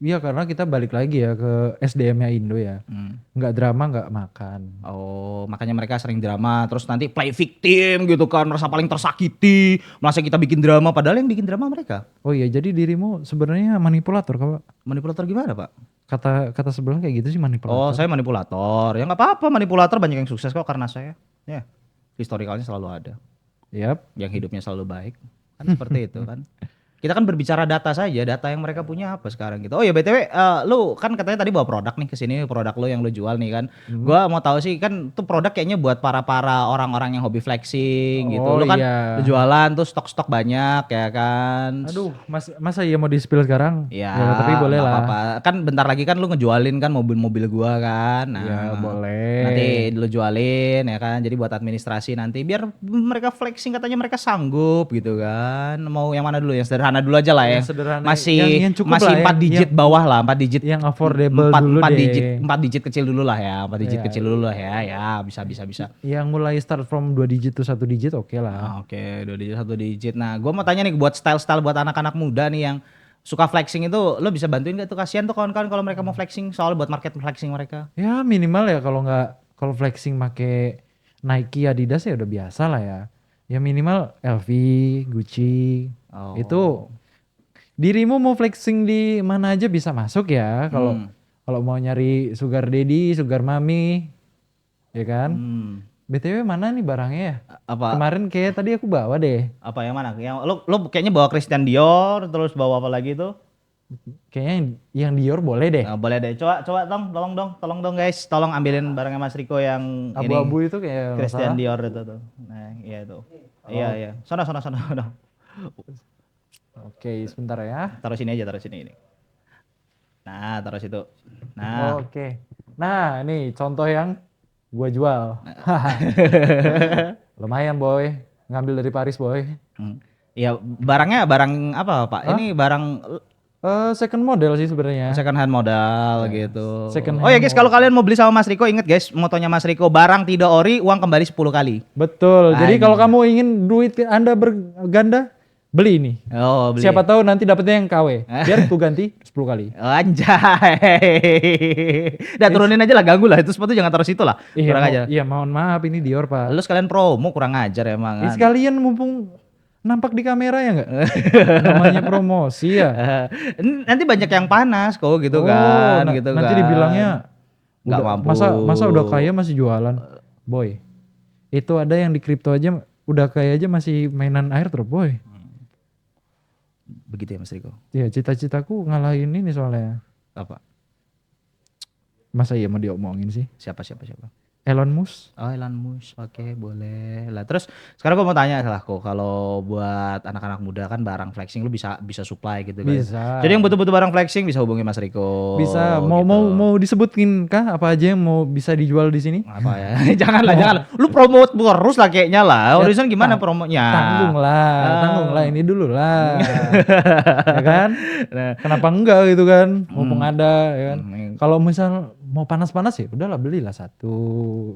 Speaker 2: Iya karena kita balik lagi ya ke SDM-nya Indo ya. Nggak drama nggak makan.
Speaker 1: Oh, makanya mereka sering drama, terus nanti play victim gitu kan, merasa paling tersakiti, merasa kita bikin drama, padahal yang bikin drama mereka.
Speaker 2: Oh iya, jadi dirimu sebenarnya manipulator Kak.
Speaker 1: Manipulator gimana Pak?
Speaker 2: Kata sebelah kayak gitu sih
Speaker 1: Oh,
Speaker 2: manipulator.
Speaker 1: saya manipulator. Ya nggak apa-apa, manipulator banyak yang sukses kok karena saya. Ya, historikalnya selalu ada.
Speaker 2: Yap.
Speaker 1: Yang hidupnya selalu baik. Kan seperti itu kan. Kita kan berbicara data saja, data yang mereka punya apa sekarang gitu. Oh ya BTW, lu kan katanya tadi bawa produk nih ke sini, produk lu yang lu jual nih kan. Gua mau tahu sih kan tuh produk kayaknya buat para orang-orang yang hobi flexing gitu.
Speaker 2: Oh
Speaker 1: Lu kan
Speaker 2: iya.
Speaker 1: lu jualan tuh stok-stok banyak ya kan.
Speaker 2: Aduh, masa iya mau di-spill sekarang?
Speaker 1: Ya,
Speaker 2: Ya, tapi boleh
Speaker 1: nggak
Speaker 2: lah.
Speaker 1: apa-apa. Kan bentar lagi kan lu ngejualin kan mobil-mobil gua kan. Nah,
Speaker 2: Ya, boleh.
Speaker 1: nanti lu jualin ya kan. Jadi buat administrasi nanti biar mereka flexing katanya mereka sanggup gitu kan. Mau yang mana dulu? Yang sederhana dulu aja lah ya.
Speaker 2: Yang sederhana,
Speaker 1: Masih
Speaker 2: yang cukup
Speaker 1: masih
Speaker 2: lah,
Speaker 1: 4 digit bawah lah, 4 digit.
Speaker 2: yang affordable
Speaker 1: 4
Speaker 2: dulu deh.
Speaker 1: digit, 4 digit kecil dulu lah ya. 4 digit
Speaker 2: Iya,
Speaker 1: kecil dulu lah ya. Ya, bisa.
Speaker 2: Yang mulai start from 2 digit to 1 digit oke lah.
Speaker 1: Oke, 2 digit, 1 digit. Nah, gua mau tanya nih buat style-style buat anak-anak muda nih yang suka flexing itu, lo bisa bantuin gak tuh? Kasihan tuh kawan-kawan kalau mereka mau flexing, soal buat market flexing mereka.
Speaker 2: Ya minimal ya kalau flexing make Nike, Adidas ya udah biasa lah ya. Ya minimal LV, Gucci.
Speaker 1: Oh.
Speaker 2: Itu dirimu mau flexing di mana aja bisa masuk ya. Kalau mau nyari sugar daddy, sugar mommy, ya kan? BTW mana nih barangnya ya?
Speaker 1: Apa
Speaker 2: Kemarin kayak tadi aku bawa deh.
Speaker 1: apa yang mana? Yang lo kayaknya bawa Christian Dior, terus bawa apa lagi tuh?
Speaker 2: Kayaknya yang Dior boleh deh.
Speaker 1: Nah, boleh deh. Coba tolong dong guys, tolong ambilin barangnya Mas Riko yang
Speaker 2: Abu-abu
Speaker 1: ini
Speaker 2: itu kayak
Speaker 1: Christian
Speaker 2: masalah.
Speaker 1: Dior itu tuh. Nah, iya itu. Iya. Sono.
Speaker 2: Oke, sebentar ya.
Speaker 1: Taruh sini ini. Nah, taruh situ. Nah.
Speaker 2: Oke. Nah, ini contoh yang gua jual. Lumayan boy, ngambil dari Paris boy.
Speaker 1: Iya, barangnya barang apa, Pak? Ini barang
Speaker 2: Second model sih sebenarnya.
Speaker 1: second hand modal gitu.
Speaker 2: Second
Speaker 1: Oh ya
Speaker 2: hand
Speaker 1: guys, kalau kalian mau beli sama Mas Riko, inget guys, motonya Mas Riko, barang tidak ori, uang kembali 10 kali.
Speaker 2: Betul. Jadi kalau kamu ingin duit Anda berganda, beli ini.
Speaker 1: Oh, beli.
Speaker 2: Siapa tahu nanti dapetnya yang KW. Biar ku ganti 10 kali.
Speaker 1: Anjay. Udah turunin aja lah, ganggu lah. Itu sepatu jangan taruh situ lah. Kurang aja.
Speaker 2: Iya, mohon maaf ini Dior, Pak.
Speaker 1: Lu sekalian promo, kurang ajar emang.
Speaker 2: Ini sekalian mumpung nampak di kamera ya enggak? Namanya promosi ya.
Speaker 1: Nanti banyak yang panas kok gitu
Speaker 2: Oh,
Speaker 1: kan, gitu
Speaker 2: nanti
Speaker 1: kan.
Speaker 2: dibilangnya
Speaker 1: Nggak
Speaker 2: udah-
Speaker 1: mampu.
Speaker 2: Masa udah kaya masih jualan? Boy. Itu ada yang di kripto aja udah kaya aja masih mainan air terus, boy.
Speaker 1: Begitu ya Mas Riko.
Speaker 2: Ya, cita-citaku ngalahin ini soalnya.
Speaker 1: Apa?
Speaker 2: Masa iya mau diomongin sih?
Speaker 1: Siapa?
Speaker 2: Elon Musk.
Speaker 1: Oh, Elon Musk, oke boleh lah. Terus sekarang gue mau tanya lah kok, kalau buat anak-anak muda kan barang flexing lu bisa supply gitu kan?
Speaker 2: Bisa.
Speaker 1: Jadi yang butuh-butuh barang flexing bisa hubungi Mas Riko.
Speaker 2: Bisa. Mau
Speaker 1: gitu.
Speaker 2: mau disebutkin kah apa aja yang mau bisa dijual di sini?
Speaker 1: Apa ya? jangan. Lu promote terus lah kayaknya lah.
Speaker 2: Ya,
Speaker 1: Horizon gimana promonya?
Speaker 2: Tanggung lah, ini dulu lah. Ya kan?
Speaker 1: Nah,
Speaker 2: Kenapa enggak gitu kan? Mumpung ada ya kan.
Speaker 1: Hmm.
Speaker 2: Kalau misal mau panas-panas ya udahlah belilah satu,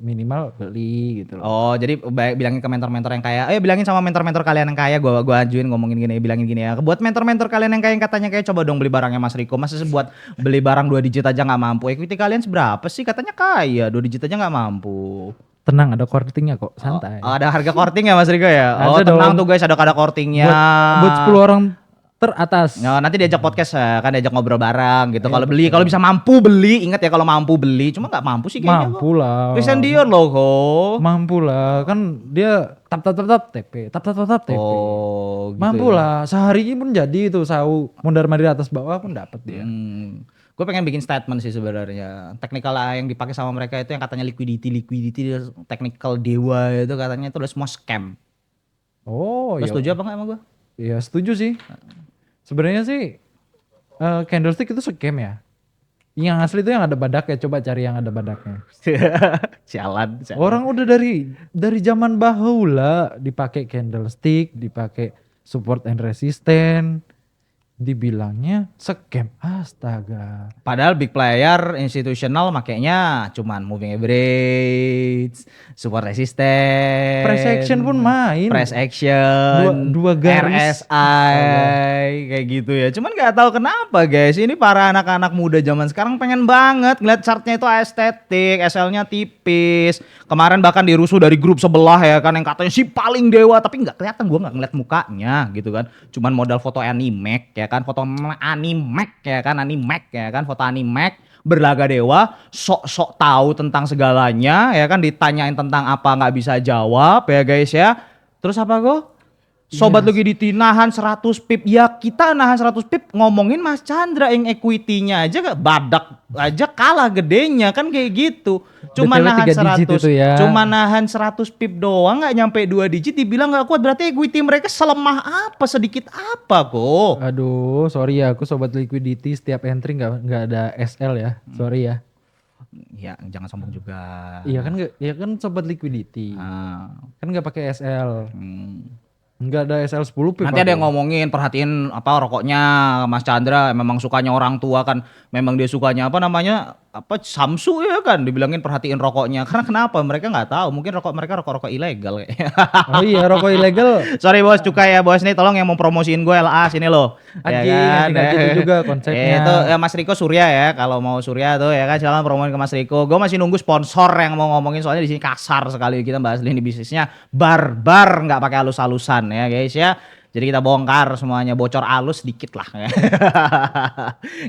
Speaker 2: minimal beli gitu loh.
Speaker 1: Oh, jadi bilangin ke mentor-mentor yang kaya. Bilangin sama mentor-mentor kalian yang kaya, gua ajuin ngomongin gini, bilangin gini ya. Buat mentor-mentor kalian yang kaya yang katanya kayak coba dong beli barangnya Mas Riko. Masa buat beli barang 2 digit aja nggak mampu. Equity kalian seberapa sih? Katanya kaya, 2 digit aja nggak mampu.
Speaker 2: Tenang, ada kortingnya kok, santai.
Speaker 1: Oh, ada harga korting ya Mas Riko ya?
Speaker 2: Ada
Speaker 1: Tenang
Speaker 2: dong.
Speaker 1: tuh guys, ada kortingnya.
Speaker 2: Buat 10 orang teratas.
Speaker 1: Ya, nanti diajak podcast kan, diajak ngobrol bareng gitu. Kalau beli, kalau bisa mampu beli, ingat ya kalau mampu beli. Cuma nggak mampu sih kayaknya.
Speaker 2: Mampu lah.
Speaker 1: Christian Dior loh kok.
Speaker 2: Mampu lah, kan dia tap TP, tap TP.
Speaker 1: Oh, gitu.
Speaker 2: Mampu lah, sehari ini pun jadi itu sahu mondar mandir atas bawah pun dapat dia.
Speaker 1: Gue pengen bikin statement sih sebenarnya. Technical yang dipakai sama mereka itu yang katanya liquidity, technical dewa itu katanya itu udah semua scam.
Speaker 2: Oh,
Speaker 1: Lo
Speaker 2: ya.
Speaker 1: setuju apa nggak sama gue?
Speaker 2: Ya setuju sih. Sebenarnya sih candlestick itu scam ya. Yang asli itu yang ada badaknya, coba cari yang ada badaknya.
Speaker 1: Sialan.
Speaker 2: Orang udah dari zaman bahula dipakai candlestick, dipakai support and resistance, dibilangnya scam. Astaga.
Speaker 1: Padahal big player institusional makainya cuman moving average, support resistance,
Speaker 2: Price action pun main.
Speaker 1: price action,
Speaker 2: Dua garis.
Speaker 1: RSI kayak gitu ya. Cuman nggak tahu kenapa guys, ini para anak-anak muda zaman sekarang pengen banget ngeliat chartnya itu estetik, SL-nya tipis. Kemarin bahkan dirusuh dari grup sebelah ya kan, yang katanya si paling dewa, tapi nggak kelihatan, gua nggak ngeliat mukanya gitu kan. Cuman modal foto animek ya kan, foto animek ya kan, foto animek berlaga dewa, sok-sok tahu tentang segalanya ya kan, ditanyain tentang apa nggak bisa jawab ya guys ya. Terus apa kok? Sobat
Speaker 2: Iya.
Speaker 1: Liquidity nahan 100 pip. Ya kita nahan 100 pip ngomongin Mas Chandra yang equity-nya aja badak aja kalah gedenya kan kayak gitu. Cuma
Speaker 2: BTW
Speaker 1: nahan
Speaker 2: 3 digit
Speaker 1: 100,
Speaker 2: itu ya.
Speaker 1: cuma nahan 100 pip doang nggak nyampe 2 digit dibilang nggak kuat. Berarti equity mereka selemah apa, sedikit apa kok.
Speaker 2: Aduh, sorry ya, aku sobat liquidity setiap entry nggak ada SL ya, sorry ya.
Speaker 1: Ya jangan sombong juga.
Speaker 2: Iya kan nggak, ya kan sobat liquidity,
Speaker 1: Ah,
Speaker 2: kan nggak pakai SL,
Speaker 1: hmm.
Speaker 2: nggak ada SL 10 pip.
Speaker 1: Nanti ada yang
Speaker 2: aku.
Speaker 1: ngomongin perhatiin apa rokoknya Mas Chandra memang sukanya orang tua kan, memang dia sukanya apa namanya apa Samsu ya kan dibilangin perhatiin rokoknya karena kenapa mereka nggak tahu mungkin mereka rokok ilegal kayaknya.
Speaker 2: Oh iya, rokok ilegal.
Speaker 1: Sorry bos cukai ya bos nih tolong yang mau promosiin gue LA sini loh.
Speaker 2: Anjing, nanti nggak gitu juga konsepnya.
Speaker 1: Itu ya Mas Riko Surya ya kalau mau Surya tuh ya kan silakan promoin ke Mas Riko. Gue masih nunggu sponsor yang mau ngomongin soalnya di sini kasar sekali kita bahas lini bisnisnya barbar nggak pakai halus-halusan ya guys ya. Jadi kita bongkar semuanya bocor halus dikit lah.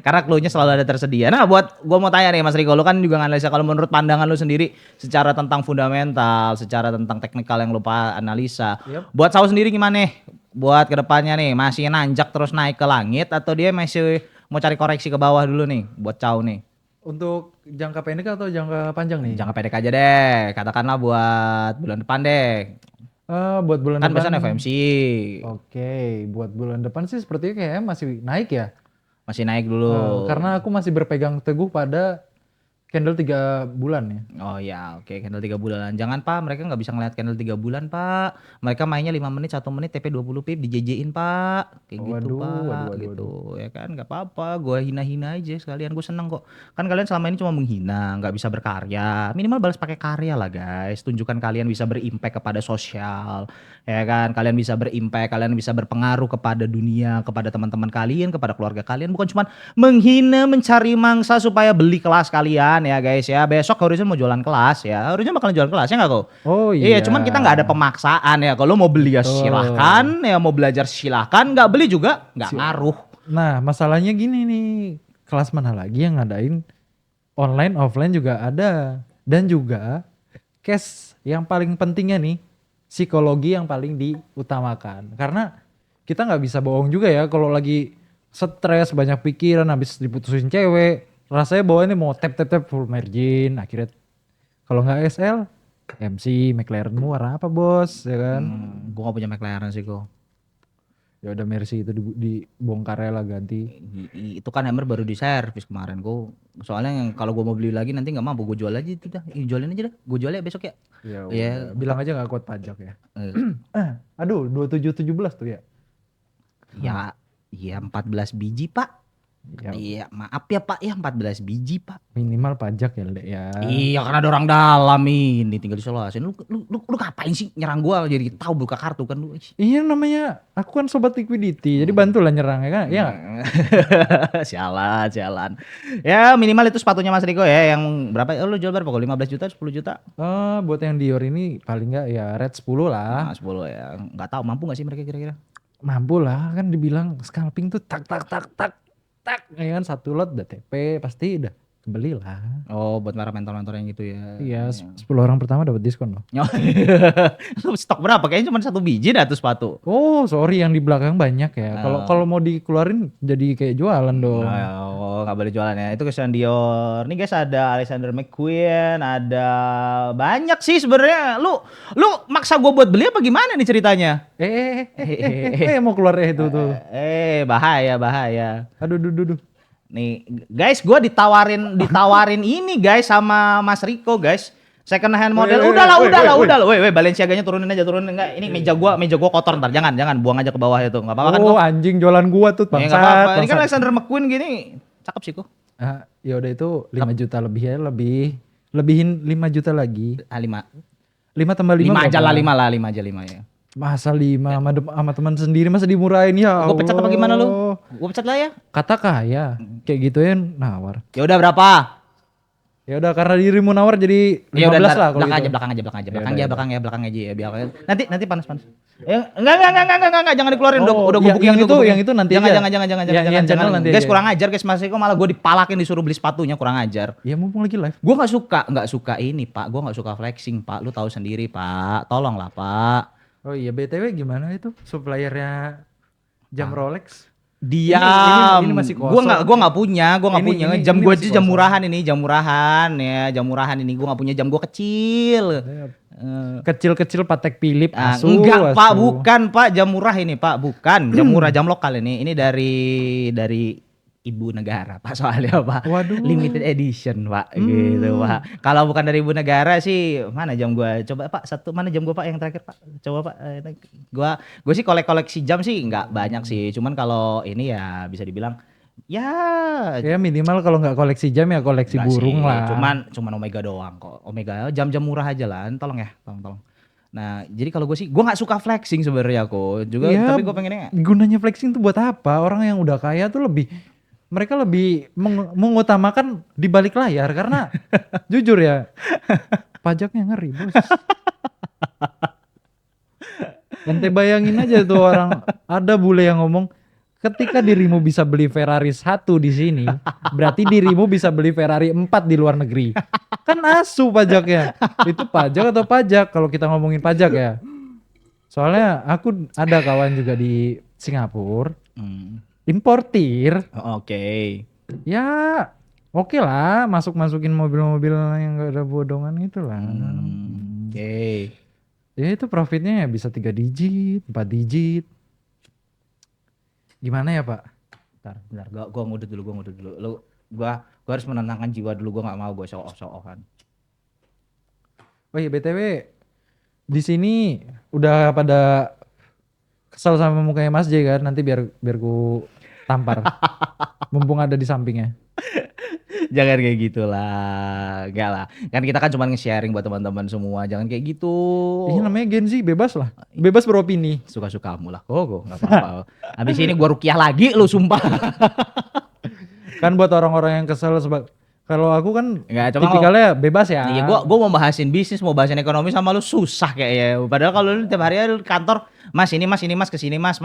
Speaker 1: Karena clue-nya selalu ada tersedia. Nah buat gue mau tanya nih Mas Riko, lu kan juga nganalisa kalau menurut pandangan lu sendiri secara tentang fundamental, secara tentang teknikal yang lupa analisa.
Speaker 2: Yep.
Speaker 1: Buat Sau sendiri gimana nih? Buat kedepannya nih masih nanjak terus naik ke langit atau dia masih mau cari koreksi ke bawah dulu nih buat Sau nih?
Speaker 2: Untuk jangka pendek atau jangka panjang nih?
Speaker 1: Jangka pendek aja deh, katakanlah buat bulan depan deh.
Speaker 2: Buat bulan
Speaker 1: Kan
Speaker 2: depan.
Speaker 1: biasanya FMC
Speaker 2: Oke, buat bulan depan sih sepertinya kayaknya masih naik ya.
Speaker 1: masih naik dulu.
Speaker 2: Karena aku masih berpegang teguh pada candle 3 bulan ya.
Speaker 1: Oh ya, oke candle 3 bulan. Jangan Pak, mereka nggak bisa ngeliat candle 3 bulan Pak. Mereka mainnya 5 menit, 1 menit, TP 20 pip dijejein Pak. Kayak gitu
Speaker 2: Waduh,
Speaker 1: Pak,
Speaker 2: waduh.
Speaker 1: gitu. Ya kan nggak apa-apa, gue hina-hina aja sekalian, gue seneng kok. Kan kalian selama ini cuma menghina, nggak bisa berkarya. Minimal balas pakai karya lah guys. Tunjukkan kalian bisa berimpact kepada sosial. Ya kan, kalian bisa berimpact, kalian bisa berpengaruh kepada dunia, kepada teman-teman kalian, kepada keluarga kalian. Bukan cuma menghina, mencari mangsa supaya beli kelas kalian ya guys ya. Besok Horizon mau jualan kelas ya. Horizon bakalan jualan kelas ya nggak kok?
Speaker 2: Oh
Speaker 1: Iya,
Speaker 2: iya.
Speaker 1: cuman kita nggak ada pemaksaan ya. Kalau mau beli ya
Speaker 2: Betul.
Speaker 1: silahkan, ya mau belajar silahkan, nggak beli juga nggak ngaruh.
Speaker 2: Nah, masalahnya gini nih, kelas mana lagi yang ngadain online offline juga ada, dan juga case yang paling pentingnya nih psikologi yang paling diutamakan, karena kita nggak bisa bohong juga ya kalau lagi stres banyak pikiran habis diputusin cewek, rasanya bawaannya mau tap full margin, akhirnya kalau nggak SL MC McLarenmu warna apa bos ya kan.
Speaker 1: Gue gak punya McLaren sih kok.
Speaker 2: Ya udah Mercy itu dibongkar lah ganti.
Speaker 1: Itu kan Hammer baru di servis kemarin gue. Soalnya yang kalau gue mau beli lagi nanti nggak mampu, gue jual aja itu dah. Jualin aja dah. Gue jual ya besok ya.
Speaker 2: Ya
Speaker 1: Iya.
Speaker 2: udah, bilang aja nggak kuat pajak ya.
Speaker 1: Eh,
Speaker 2: Aduh 2717 tuh ya.
Speaker 1: Ya, ya 14 biji Pak.
Speaker 2: Ya
Speaker 1: Iya, maaf ya Pak ya 14 biji Pak.
Speaker 2: minimal pajak ya Dek ya.
Speaker 1: Iya karena ada orang dalam ini tinggal disolasin. Lu ngapain sih nyerang gua jadi tahu buka kartu kan lu.
Speaker 2: Iya namanya aku kan sobat liquidity jadi bantulah nyerang ya kan. Ya nggak?
Speaker 1: Sialan. Ya minimal itu sepatunya Mas Riko ya yang berapa? Lu jual berapa kok? 15 juta, 10 juta?
Speaker 2: Buat yang Dior ini paling nggak ya red 10 lah.
Speaker 1: Nah, 10 ya. Enggak tahu mampu enggak sih mereka kira-kira?
Speaker 2: Mampu lah kan dibilang scalping tuh tak ya kan satu lot udah TP pasti udah kebeli lah.
Speaker 1: Oh, buat para mentor-mentor yang gitu ya.
Speaker 2: Iya 10 orang pertama dapat diskon loh.
Speaker 1: Lu stok berapa? Kayaknya cuma 1 biji dah tuh sepatu.
Speaker 2: Oh sorry yang di belakang banyak ya. Kalau mau dikeluarin jadi kayak jualan dong.
Speaker 1: Oh, nggak boleh jualan ya. Itu Christian Dior. Nih guys ada Alexander McQueen, ada banyak sih sebenarnya. Lu maksa gue buat beli apa gimana nih ceritanya?
Speaker 2: Mau keluar itu tuh.
Speaker 1: Bahaya.
Speaker 2: Aduh, duh.
Speaker 1: Nih, guys, gue ditawarin ini guys sama Mas Riko guys. Second hand model. Udahlah. Weh, Balenciaganya turunin enggak. Ini meja gua kotor ntar. Jangan buang aja ke bawah itu. Enggak apa-apa kan?
Speaker 2: Oh, anjing jualan gua tuh
Speaker 1: Ya,
Speaker 2: bangsat.
Speaker 1: nggak apa-apa. Ini kan
Speaker 2: bangsat.
Speaker 1: Alexander McQueen gini. Cakep sih kok.
Speaker 2: Ya udah itu 5 juta lebih ya, lebihin 5 juta lagi.
Speaker 1: 5.
Speaker 2: 5 tambah 5
Speaker 1: 5 aja lah, 5 ya.
Speaker 2: Masa 5 sama teman sendiri masa dimurahin ya.
Speaker 1: Gue pecat apa
Speaker 2: Allah.
Speaker 1: gimana lu? Gue pecat lah ya.
Speaker 2: Kata kaya. Kayak gitu ya nawar.
Speaker 1: Ya udah berapa?
Speaker 2: Ya udah karena dirimu nawar jadi 15
Speaker 1: Ya udah
Speaker 2: lah kalau
Speaker 1: belakang
Speaker 2: gitu.
Speaker 1: aja. Belakang aja ya biar nanti panas. Ya, enggak, jangan dikeluarin
Speaker 2: Oh,
Speaker 1: udah gue booking
Speaker 2: yang itu nanti
Speaker 1: jangan,
Speaker 2: aja. Yang channel
Speaker 1: jangan.
Speaker 2: nanti
Speaker 1: Guys
Speaker 2: aja.
Speaker 1: kurang ajar guys, Mas Eko malah gue dipalakin disuruh beli sepatunya, kurang ajar.
Speaker 2: Ya mumpung lagi live.
Speaker 1: Gue nggak suka ini Pak, gue nggak suka flexing Pak, lu tahu sendiri Pak, tolonglah Pak.
Speaker 2: Oh iya, BTW gimana itu suppliernya jam Rolex?
Speaker 1: Diam.
Speaker 2: Ini masih
Speaker 1: Gua
Speaker 2: kosong.
Speaker 1: nggak punya, Jam
Speaker 2: ini
Speaker 1: gua
Speaker 2: masih
Speaker 1: jam
Speaker 2: kosong.
Speaker 1: murahan ini, jam murahan ya, jam murahan ini gua nggak punya, jam gua kecil.
Speaker 2: Kecil-kecil Patek Philippe,
Speaker 1: Ah,
Speaker 2: Asu,
Speaker 1: enggak Pak,
Speaker 2: Asu.
Speaker 1: bukan Pak, jam murah ini Pak, bukan jam murah, jam lokal ini. Ini dari ibu negara Pak, soalnya Pak.
Speaker 2: Waduh.
Speaker 1: Limited edition Pak, gitu Pak. Kalau bukan dari ibu negara sih, mana jam gua? Coba Pak, satu mana jam gua Pak yang terakhir Pak? Coba Pak. Gua sih koleksi jam sih nggak banyak sih, cuman kalau ini ya bisa dibilang ya
Speaker 2: Ya minimal kalau nggak koleksi jam ya koleksi
Speaker 1: enggak
Speaker 2: burung
Speaker 1: sih,
Speaker 2: lah.
Speaker 1: cuman Omega doang kok. Omega jam-jam murah aja lah. Tolong ya, tolong. Nah, jadi kalau gue sih, gue nggak suka flexing sebenarnya kok. Juga,
Speaker 2: Iya,
Speaker 1: tapi gue pengennya
Speaker 2: gunanya flexing tuh buat apa? Orang yang udah kaya tuh mereka lebih mengutamakan di balik layar karena jujur ya, pajaknya ngeri, Bos. Ente bayangin aja tuh orang, ada bule yang ngomong, ketika dirimu bisa beli Ferrari 1 di sini, berarti dirimu bisa beli Ferrari 4 di luar negeri. Kan asu pajaknya. Itu pajak atau pajak kalau kita ngomongin pajak ya. Soalnya aku ada kawan juga di Singapura, importir.
Speaker 1: oke.
Speaker 2: Ya oke lah, masukin mobil-mobil yang gak ada bodongan itu lah.
Speaker 1: Oke.
Speaker 2: Ya itu profitnya ya bisa 3 digit, 4 digit. Gimana ya Pak?
Speaker 1: Bentar, gua ngudut dulu. Gua harus menenangkan jiwa dulu, gua nggak mau gua show offan.
Speaker 2: Oh iya BTW, di sini udah pada kesel sama mukanya Mas J kan, nanti biar ku tampar. Mumpung ada di sampingnya.
Speaker 1: Jangan kayak gitulah, enggak lah. Kan kita kan cuma nge-sharing buat teman-teman semua, jangan kayak gitu.
Speaker 2: Ini namanya Gen Z, bebas lah. Bebas beropini.
Speaker 1: Suka-sukamu lah, kok nggak apa-apa. Habis ini gua rukiah lagi lu, sumpah.
Speaker 2: Kan buat orang-orang yang kesel kalau aku kan
Speaker 1: Enggak, cuma
Speaker 2: tipikalnya bebas ya.
Speaker 1: Iya, gua mau bahasin bisnis, mau bahasin ekonomi sama lu susah kayaknya. Padahal kalau lu tiap hari lu kantor, Mas ini kesini Mas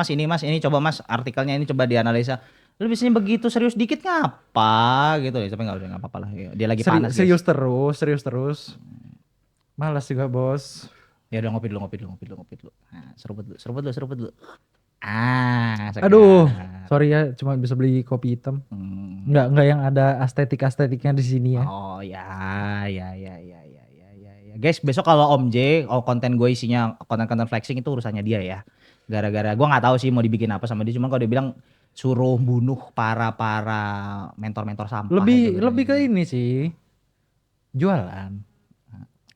Speaker 1: ini coba Mas artikelnya ini coba dianalisa. Lu biasanya begitu serius dikit ngapa gitu ya, tapi enggak apa-apa lah. Dia lagi panas.
Speaker 2: Serius terus. Malas juga bos.
Speaker 1: Ya udah ngopi dulu. Nah, seruput dulu. Segar.
Speaker 2: Aduh, sorry ya, cuma bisa beli kopi hitam.
Speaker 1: Hmm.
Speaker 2: Enggak yang ada estetiknya di sini ya.
Speaker 1: Oh ya. Guys, besok kalau Om J, konten gue isinya konten flexing itu urusannya dia ya. Gara-gara gue nggak tahu sih mau dibikin apa sama dia, cuman kalau dia bilang suruh bunuh para mentor-mentor sampah.
Speaker 2: Lebih ke ini sih, jualan.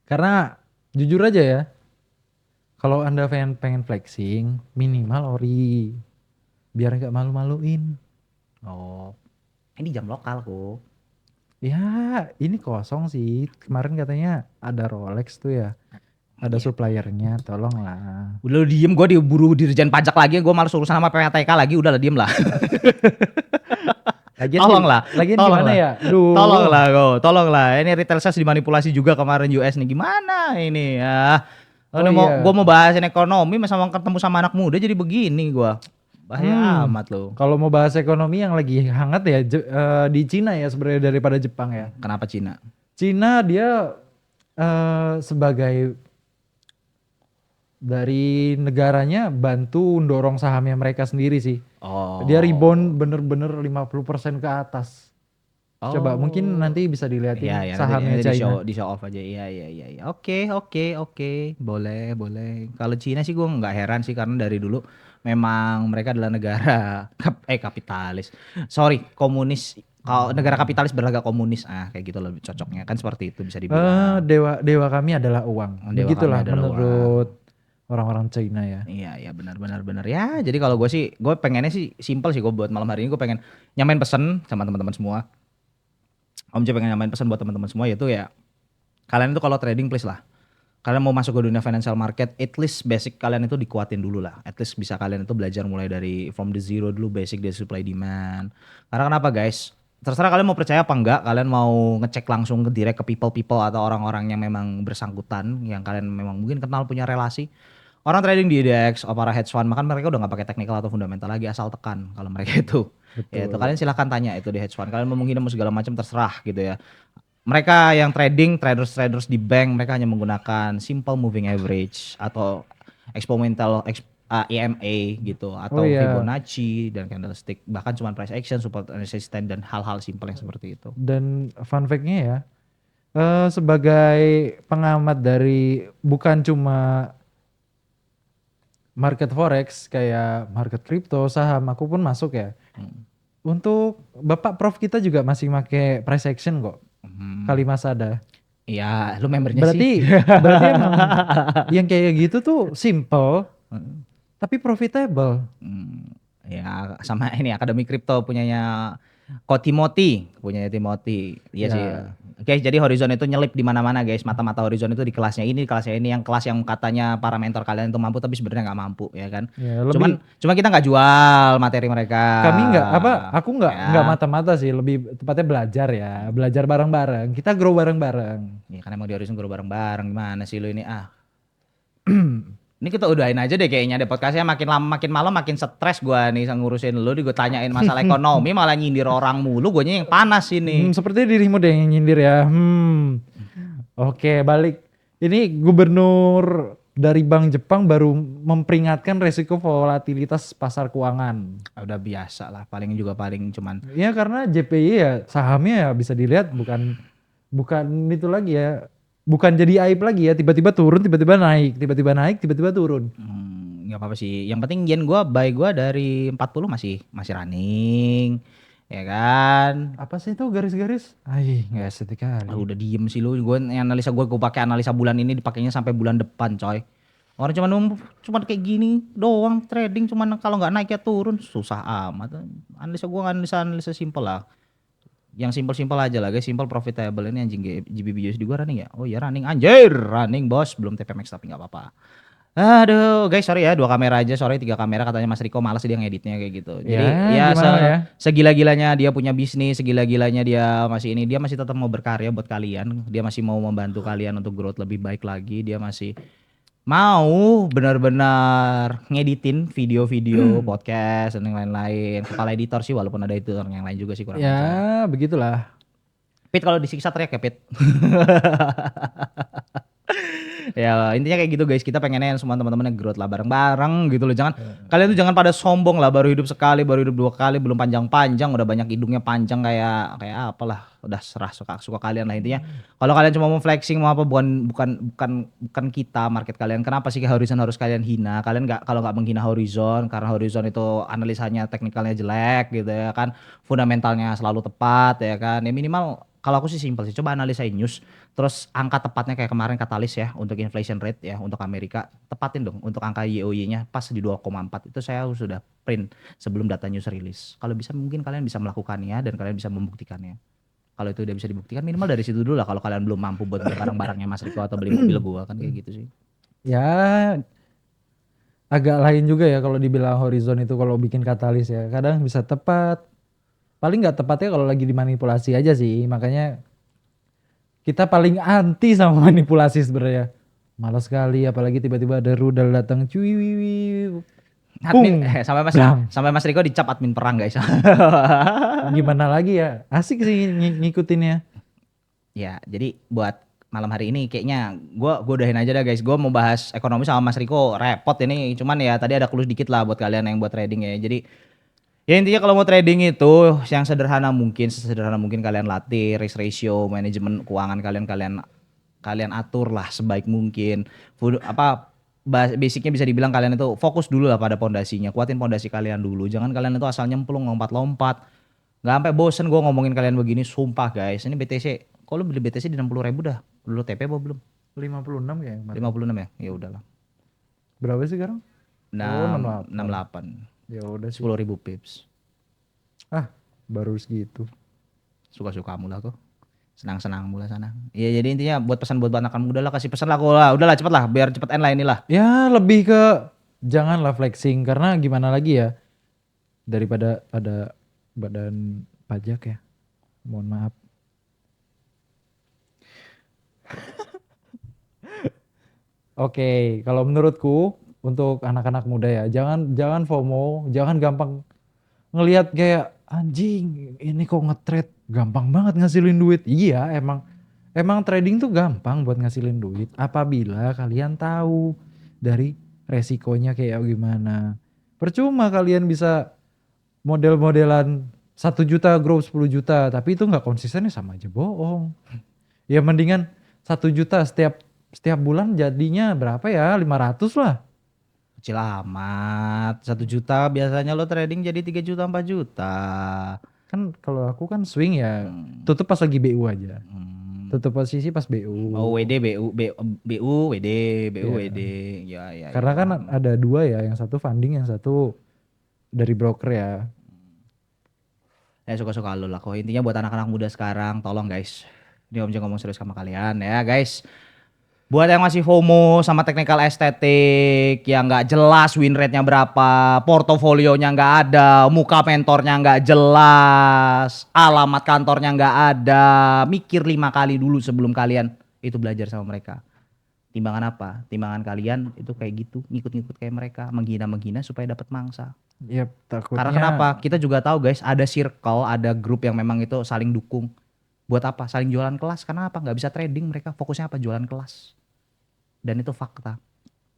Speaker 2: Karena jujur aja ya, kalau Anda pengen flexing, minimal ori, biar nggak malu-maluin.
Speaker 1: Oh, ini jam lokal kok.
Speaker 2: Ya, ini kosong sih. Kemarin katanya ada Rolex tuh ya. Ada suppliernya, tolonglah.
Speaker 1: Udah lu diem, gue diburu Dirjen Pajak lagi, gue malas urusan sama PPTK lagi, udah lah diem lah.
Speaker 2: Lagian gimana ya? Aduh.
Speaker 1: Tolonglah. Ini retail sales dimanipulasi juga kemarin US nih, gimana ini ya?
Speaker 2: Iya.
Speaker 1: Gue mau bahasin ekonomi, masa mau ketemu sama anak muda jadi begini gue. Bahaya amat loh.
Speaker 2: Kalau mau bahas ekonomi yang lagi hangat ya di Cina ya sebenarnya daripada Jepang ya.
Speaker 1: Kenapa Cina?
Speaker 2: Cina dia sebagai dari negaranya bantu dorong sahamnya mereka sendiri sih.
Speaker 1: Oh.
Speaker 2: Dia rebound bener-bener 50% ke atas. Coba mungkin nanti bisa dilihatin sahamnya
Speaker 1: nanti
Speaker 2: China.
Speaker 1: di show off aja. Iya. Oke. Boleh. Kalau Cina sih gue nggak heran sih, karena dari dulu memang mereka adalah negara kapitalis. Sorry, komunis. Kalau negara kapitalis berlagak komunis, kayak gitu lebih cocoknya, kan seperti itu bisa dibilang.
Speaker 2: Dewa kami adalah uang. Begitulah menurut orang-orang China ya.
Speaker 1: Iya benar. Ya, jadi kalau gue pengennya sih simple sih, gue buat malam hari ini gue pengen nyamain pesan sama teman-teman semua. Om J pengen nyamain pesan buat teman-teman semua, yaitu ya kalian itu kalau trading please lah. Kalian mau masuk ke dunia financial market, at least basic kalian itu dikuatin dulu lah. At least bisa kalian itu belajar mulai dari from the zero dulu, basic dari supply demand. Karena kenapa guys? Terserah kalian mau percaya apa enggak, kalian mau ngecek langsung ke direct ke people atau orang-orang yang memang bersangkutan, yang kalian memang mungkin kenal punya relasi. Orang trading di IDX, para hedge fund, makan mereka udah gak pakai technical atau fundamental lagi, asal tekan kalau mereka itu. Ya itu kalian silahkan tanya itu di hedge fund. Kalian mau menghina segala macam terserah gitu ya. Mereka yang traders di bank, mereka hanya menggunakan simple moving average atau EMA gitu
Speaker 2: Oh
Speaker 1: atau
Speaker 2: iya.
Speaker 1: Fibonacci dan candlestick, bahkan cuma price action, support and resistance dan hal-hal simpel yang seperti itu.
Speaker 2: Dan fun fact-nya ya, sebagai pengamat dari bukan cuma market forex kayak market crypto, saham, aku pun masuk ya.
Speaker 1: Hmm.
Speaker 2: Untuk Bapak Prof kita juga masih pakai price action kok. Kali Masada.
Speaker 1: Iya, lu membernya
Speaker 2: Berarti
Speaker 1: sih.
Speaker 2: berarti emang yang kayak gitu tuh simple tapi profitable.
Speaker 1: Ya sama ini Akademi Kripto punyanya Ko Timothy, punyanya Timothy. Iya sih.
Speaker 2: Ya.
Speaker 1: Oke, jadi Horizon itu nyelip di mana-mana guys. Mata-mata Horizon itu di kelasnya ini, kelasnya ini, yang kelas yang katanya para mentor kalian itu mampu tapi sebenarnya nggak mampu ya kan.
Speaker 2: Ya,
Speaker 1: Cuma kita nggak jual materi mereka.
Speaker 2: kami aku nggak
Speaker 1: Ya.
Speaker 2: mata-mata sih, lebih tepatnya belajar ya, belajar bareng-bareng, kita grow bareng-bareng.
Speaker 1: Ya kan emang di Horizon guru bareng-bareng, gimana sih lu ini Ini kita udahin aja deh kayaknya deh podcastnya, makin lama makin malam makin stres gua nih ngurusin lu, gue tanyain masalah ekonomi malah nyindir orang mulu, guanya yang panas ini.
Speaker 2: Seperti dirimu deh yang nyindir ya. Oke, balik. Ini gubernur dari Bank Jepang baru memperingatkan resiko volatilitas pasar keuangan.
Speaker 1: Udah biasa lah, paling cuman
Speaker 2: Ya karena JPY ya sahamnya ya bisa dilihat bukan itu lagi ya. Bukan jadi aib lagi ya, tiba-tiba turun, tiba-tiba naik, tiba-tiba naik, tiba-tiba turun.
Speaker 1: nggak apa-apa sih. Yang penting yen buy gua dari 40 masih running. Ya kan?
Speaker 2: Apa sih itu garis-garis? Nggak estetik kali.
Speaker 1: Udah diem sih lu. Gue analisa gue pakai analisa bulan ini, dipakainya sampai bulan depan, coy. Orang cuman kayak gini doang trading, cuman kalau nggak naik ya turun, susah amat. Analisa gue analisa simpel lah. Yang simpel-simpel aja lah guys, simple profitable. Ini anjing GBBUSD gue running ya. Oh iya running, anjir running bos, belum TP Max tapi nggak apa-apa. Aduh guys, sorry ya 2 kamera aja, sorry 3 kamera, katanya Mas Riko malas dia ngeditnya kayak gitu. Jadi ya,
Speaker 2: gimana ya?
Speaker 1: segila-gilanya dia punya bisnis, segila-gilanya dia masih tetap mau berkarya buat kalian. Dia masih mau membantu kalian untuk growth lebih baik lagi. Dia masih mau benar-benar ngeditin video-video, podcast dan yang lain-lain. Kepala editor sih, walaupun ada editor yang lain juga sih kurang lebih.
Speaker 2: Ya begitulah.
Speaker 1: Pit kalau disiksa teriak ya Pit. Ya intinya kayak gitu guys, kita pengennya semua teman-temannya growth lah bareng-bareng gitu loh. Kalian tuh jangan pada sombong lah, baru hidup sekali, baru hidup 2 kali, belum panjang-panjang udah banyak hidungnya panjang kayak apalah, udah serah suka kalian lah intinya. Kalau kalian cuma mau flexing mau apa, bukan kita market kalian. Kenapa sih Horizon harus kalian hina? Kalian kalau nggak menghina Horizon, karena Horizon itu analisanya teknikalnya jelek gitu ya kan, fundamentalnya selalu tepat ya kan. Ya minimal kalau aku sih simpel sih, coba analisain news, terus angka tepatnya kayak kemarin katalis ya untuk inflation rate ya untuk Amerika, tepatin dong untuk angka YOY-nya pas di 2,4 itu saya sudah print sebelum data news rilis. Kalau bisa mungkin kalian bisa melakukannya dan kalian bisa membuktikannya. Kalau itu udah bisa dibuktikan minimal dari situ dulu lah, kalau kalian belum mampu buat beli barang-barangnya Mas Riko atau beli mobil gua kan kayak gitu sih.
Speaker 2: Ya agak lain juga ya kalau dibilang Horizon itu kalau bikin katalis ya. Kadang bisa tepat. Paling nggak tepatnya kalau lagi dimanipulasi aja sih. Makanya kita paling anti sama manipulasi sebenarnya. Malas sekali apalagi tiba-tiba ada rudal datang cuy.
Speaker 1: Admin sampai Mas Riko dicap admin perang guys.
Speaker 2: Gimana lagi ya? Asik sih ngikutinnya.
Speaker 1: Ya, jadi buat malam hari ini kayaknya gua udahin aja dah guys. Gua mau bahas ekonomi sama Mas Riko repot ini. Cuman ya tadi ada clue dikit lah buat kalian yang buat trading ya. Jadi ya intinya kalau mau trading itu yang sesederhana mungkin kalian latih risk ratio, manajemen keuangan kalian atur lah sebaik mungkin. Basicnya bisa dibilang kalian itu fokus dulu lah pada pondasinya, kuatin pondasi kalian dulu. Jangan kalian itu asal nyemplung lompat-lompat. Nggak sampai bosen gue ngomongin kalian begini, sumpah guys. Ini BTC, kalau beli BTC di 60.000 dah. Lu TP apa belum?
Speaker 2: 56 ya.
Speaker 1: 56 ya? Ya udahlah.
Speaker 2: Berapa sih sekarang?
Speaker 1: 68.
Speaker 2: Ya udah sih.
Speaker 1: 10.000 pips.
Speaker 2: Baru segitu.
Speaker 1: Suka-suka kamu lah kok. Senang-senang mula sana. Iya jadi intinya buat pesan buat anak muda lah, kasih pesan lah kok lah. Udahlah cepet lah biar cepet end lah inilah.
Speaker 2: Ya lebih ke janganlah flexing karena gimana lagi ya. Daripada ada badan pajak ya. Mohon maaf. Oke, kalau menurutku untuk anak-anak muda ya, jangan FOMO, jangan gampang ngelihat kayak anjing ini kok nge-trade gampang banget ngasilin duit. Iya, emang trading tuh gampang buat ngasilin duit apabila kalian tahu dari resikonya kayak gimana. Percuma kalian bisa model-modelan 1 juta grow 10 juta tapi itu nggak konsistennya sama aja bohong. Ya mendingan 1 juta setiap bulan jadinya berapa ya 500 lah.
Speaker 1: Kecil amat. 1 juta biasanya lo trading jadi 3 juta 4 juta.
Speaker 2: Kan kalau aku kan swing ya tutup pas lagi BU aja. Tutup posisi pas BU.
Speaker 1: Oh WD BU WD BU
Speaker 2: Iya.
Speaker 1: WD ya.
Speaker 2: Karena
Speaker 1: ya,
Speaker 2: kan
Speaker 1: paham.
Speaker 2: ada 2 ya, yang satu funding, yang satu dari broker ya.
Speaker 1: Ya suka-suka lo lah. Kok intinya buat anak-anak muda sekarang tolong guys. Ini Om Jeng ngomong serius sama kalian ya guys. Buat yang masih FOMO sama technical estetik yang nggak jelas win rate-nya berapa, portofolionya nggak ada, muka mentornya nggak jelas, alamat kantornya nggak ada, mikir 5 kali dulu sebelum kalian itu belajar sama mereka. Timbangan apa? Timbangan kalian itu kayak gitu, ngikut-ngikut kayak mereka, menghina-menghina supaya dapat mangsa.
Speaker 2: Ya takutnya.
Speaker 1: Karena kenapa? Kita juga tahu guys, ada circle, ada grup yang memang itu saling dukung. Buat apa? Saling jualan kelas. Karena apa? Nggak bisa trading mereka. Fokusnya apa? Jualan kelas. Dan itu fakta.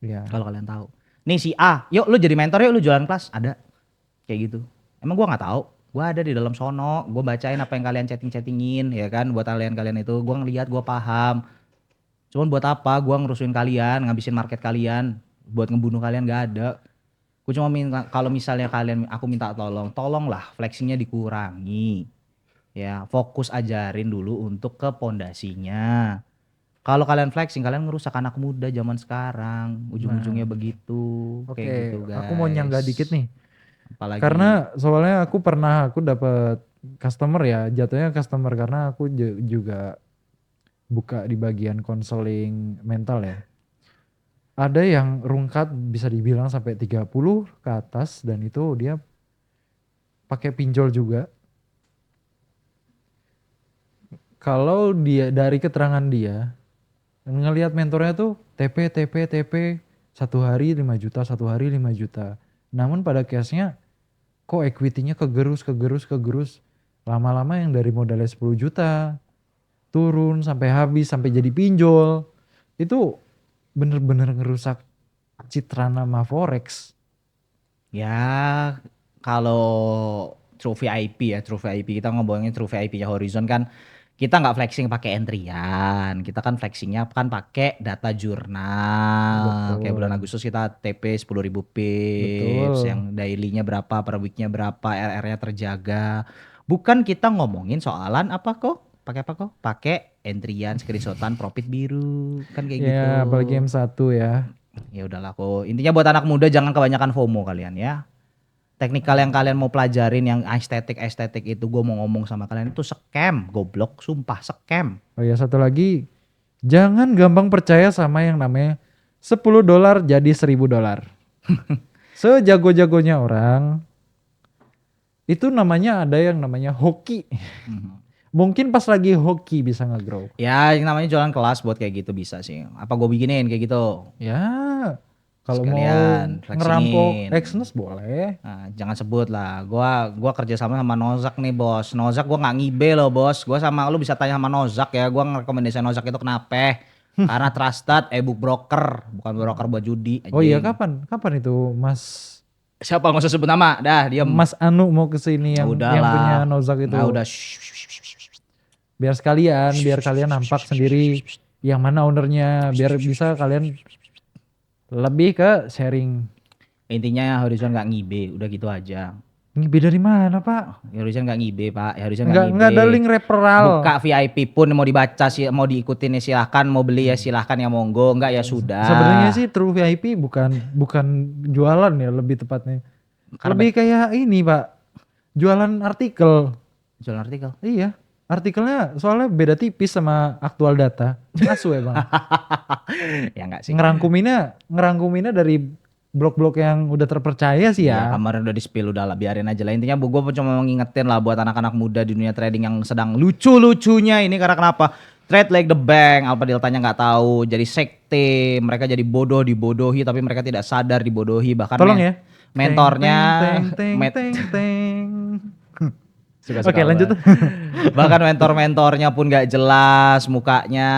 Speaker 2: Ya.
Speaker 1: Kalau kalian tahu. Nih si A, yuk lu jadi mentor yuk lu jualan kelas. Ada. Kayak gitu. Emang gua nggak tahu. Gua ada di dalam sono. Gua bacain apa yang kalian chatting-chattingin. Ya kan. Buat kalian itu. Gua ngelihat, gua paham. Cuman buat apa? Gua ngerusuin kalian. Ngabisin market kalian. Buat ngebunuh kalian nggak ada. Gue cuma minta kalau misalnya aku minta tolonglah flexingnya dikurangi. Ya, fokus ajarin dulu untuk ke pondasinya. Kalau kalian flexing, kalian ngerusak anak muda zaman sekarang. Ujung-ujungnya begitu.
Speaker 2: Oke,
Speaker 1: Kayak gitu guys.
Speaker 2: aku mau nyanggah dikit nih.
Speaker 1: Apalagi
Speaker 2: Karena soalnya aku dapat customer ya, jatuhnya customer karena aku juga buka di bagian konseling mental ya. Ada yang rungkat bisa dibilang sampai 30 ke atas dan itu dia pakai pinjol juga. Kalau dia dari keterangan dia ngelihat mentornya tuh TP 1 hari 5 juta, 1 hari 5 juta. Namun pada case-nya kok equity-nya kegerus. Lama-lama yang dari modalnya 10 juta turun sampai habis, sampai jadi pinjol. Itu bener-bener ngerusak citra nama Forex.
Speaker 1: ya kalau True VIP ya, True VIP kita ngomongin True VIP-nya Horizon kan kita nggak flexing pakai entrian, kita kan flexingnya kan pakai data jurnal.
Speaker 2: Betul.
Speaker 1: Kayak bulan Agustus kita TP 10.000 pips,
Speaker 2: Betul.
Speaker 1: yang daily-nya berapa, per week-nya berapa, RR-nya terjaga. Bukan kita ngomongin soalan apa kok, pakai apa kok? Pakai entrian, screenshotan, profit biru, kan kayak gitu.
Speaker 2: Ya apalagi M1 ya.
Speaker 1: Ya udahlah kok. Intinya buat anak muda jangan kebanyakan FOMO kalian ya. Teknikal yang kalian mau pelajarin yang estetik itu gue mau ngomong sama kalian itu scam, goblok, sumpah scam.
Speaker 2: Oh ya satu lagi, jangan gampang percaya sama yang namanya $10 jadi $1.000. Sejago-jagonya orang, itu namanya ada yang namanya hoki. Mungkin pas lagi hoki bisa nge-grow.
Speaker 1: Ya yang namanya jualan kelas buat kayak gitu bisa sih. Apa gue bikinin kayak gitu?
Speaker 2: Ya kalau mau
Speaker 1: Sekalian
Speaker 2: ngerampok
Speaker 1: flexingin.
Speaker 2: Exness boleh.
Speaker 1: Nah, jangan sebut lah. Gua kerja sama Nozak nih bos. Nozak gua nggak ngibe loh bos. Gua sama lu bisa tanya sama Nozak ya. Gua ngerekomendasiin Nozak itu kenapa? Karena trusted ebook broker, bukan broker buat judi.
Speaker 2: Oh iya
Speaker 1: anjing.
Speaker 2: kapan itu Mas
Speaker 1: Siapa nggak usah sebut nama? Dah diam.
Speaker 2: Mas Anu mau kesini yang
Speaker 1: Udah lah.
Speaker 2: punya Nozak itu.
Speaker 1: Nah, udah.
Speaker 2: Biar kalian nampak sendiri yang mana ownernya, biar bisa kalian lebih ke sharing.
Speaker 1: Intinya Horizon nggak ngibe, udah gitu aja.
Speaker 2: Ngibe dari mana Pak?
Speaker 1: Horizon nggak ngibe pak. Horizon nggak ngibe.
Speaker 2: Nggak ada link referral.
Speaker 1: Buka VIP pun mau dibaca sih, mau diikutin ya silahkan, mau beli ya silahkan ya monggo, enggak ya sudah.
Speaker 2: Sebenarnya sih True VIP bukan jualan ya lebih tepatnya.
Speaker 1: Karena
Speaker 2: lebih kayak ini Pak, jualan artikel.
Speaker 1: jualan artikel.
Speaker 2: Iya, artikelnya soalnya beda tipis sama aktual data. Asu ya Bang.
Speaker 1: Ya enggak sih.
Speaker 2: Ngerangkuminnya dari blog-blog yang udah terpercaya sih
Speaker 1: Ya
Speaker 2: ya.
Speaker 1: kemarin udah di spill udah lah, biarin aja lah. Intinya gue cuma mau ngingetin lah buat anak-anak muda di dunia trading yang sedang lucu-lucunya ini. Karena kenapa? Trade like the bank, alpha deltanya nggak tahu, jadi sekte, mereka jadi bodoh dibodohi tapi mereka tidak sadar dibodohi. Bahkan
Speaker 2: Tolong ya.
Speaker 1: mentornya
Speaker 2: Teng, teng, teng, teng, teng.
Speaker 1: Suka-suka
Speaker 2: Oke, lanjut.
Speaker 1: Bahkan mentor-mentornya pun gak jelas, mukanya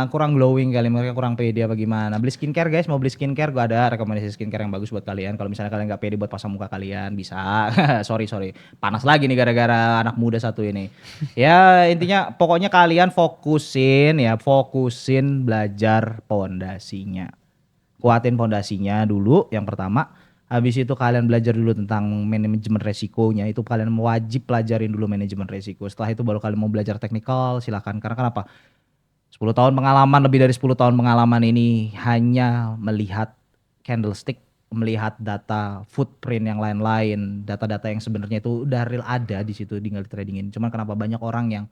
Speaker 1: kurang glowing kali, mereka kurang pede apa gimana. Beli skincare guys, mau beli skincare gue ada rekomendasi skincare yang bagus buat kalian. Kalau misalnya kalian gak pede buat pasang muka kalian bisa. sorry, panas lagi nih gara-gara anak muda satu ini. Ya intinya pokoknya kalian fokusin belajar pondasinya. Kuatin pondasinya dulu yang pertama. Habis itu kalian belajar dulu tentang manajemen resikonya. Itu kalian wajib pelajarin dulu manajemen resiko. Setelah itu baru kalian mau belajar teknikal silakan. Karena kenapa? 10 tahun pengalaman, lebih dari 10 tahun pengalaman ini hanya melihat candlestick, melihat data footprint yang lain-lain, data-data yang sebenarnya itu udah real ada di situ tinggal di tradingin. Cuman kenapa banyak orang yang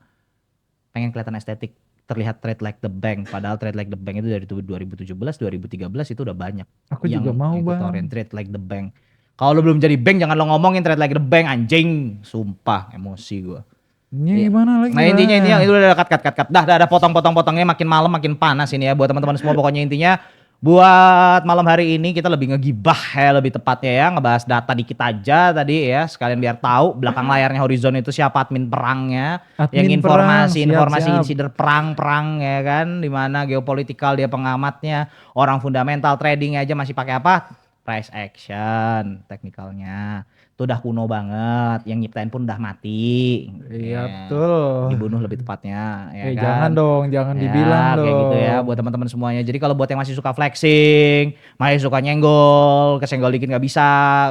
Speaker 1: pengen kelihatan estetik, terlihat trade like the bank, padahal trade like the bank itu dari 2017, 2013 itu udah banyak.
Speaker 2: Aku juga mau
Speaker 1: ikut
Speaker 2: bang.
Speaker 1: tawarin trade like the bank. Kalau lu belum jadi bank jangan lo ngomongin trade like the bank anjing, sumpah emosi gua.
Speaker 2: Ini gimana lagi?
Speaker 1: Nah intinya itu udah cut. Dah potong-potongnya makin malam makin panas ini ya buat teman-teman semua. Pokoknya intinya buat malam hari ini kita lebih ngegibah ya, lebih tepatnya ya, ngebahas data dikit aja tadi ya, sekalian biar tahu belakang layarnya Horizon itu siapa admin perangnya, yang informasi insider perang ya kan, dimana geopolitikal dia pengamatnya, orang fundamental trading aja masih pakai apa? Price action teknikalnya. Itu udah kuno banget, yang nyiptain pun udah mati.
Speaker 2: Iya betul.
Speaker 1: Dibunuh lebih tepatnya ya kan.
Speaker 2: Jangan dong, jangan dibilang dong.
Speaker 1: Kayak gitu ya buat teman-teman semuanya. Jadi kalau buat yang masih suka flexing, masih suka nyenggol, kesenggol dikit nggak bisa,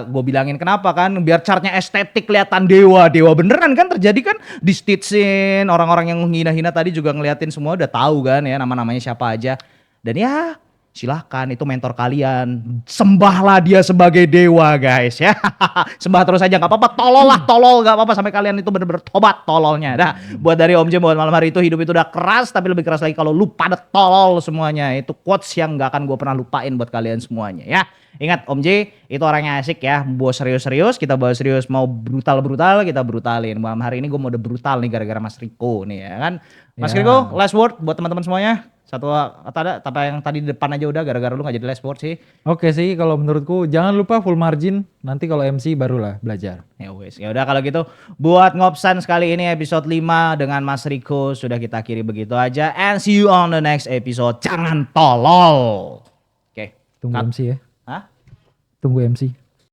Speaker 1: gue bilangin kenapa kan? Biar chartnya estetik kelihatan dewa beneran kan, terjadi kan di stitchin, orang-orang yang hina-hina tadi juga ngeliatin semua udah tahu kan ya nama-namanya siapa aja. Dan ya silahkan, itu mentor kalian, sembahlah dia sebagai dewa guys ya. Sembah terus aja gak apa-apa, tolol gak apa-apa sampai kalian itu bener-bener tobat tololnya. Dah buat dari Om J buat malam hari itu, hidup itu udah keras tapi lebih keras lagi kalau lu pada tolol semuanya. Itu quotes yang gak akan gue pernah lupain buat kalian semuanya ya. Ingat Om J itu orangnya asik ya, mau serius-serius kita bahas serius, mau brutal-brutal kita brutalin. Malam hari ini gue mau udah brutal nih gara-gara Mas Riko nih ya kan. Mas Riko, last word buat teman-teman semuanya. Satu kata apa yang tadi di depan aja udah, gara-gara lu gak jadi last word sih.
Speaker 2: Oke sih, kalau menurutku jangan lupa full margin, nanti kalau MC barulah belajar.
Speaker 1: Ya wes, ya udah kalau gitu buat Ngopsan sekali ini episode 5 dengan Mas Riko sudah kita akhiri begitu aja, and see you on the next episode. Jangan tolol. Oke.
Speaker 2: Tunggu MC ya.
Speaker 1: Hah?
Speaker 2: Tunggu MC.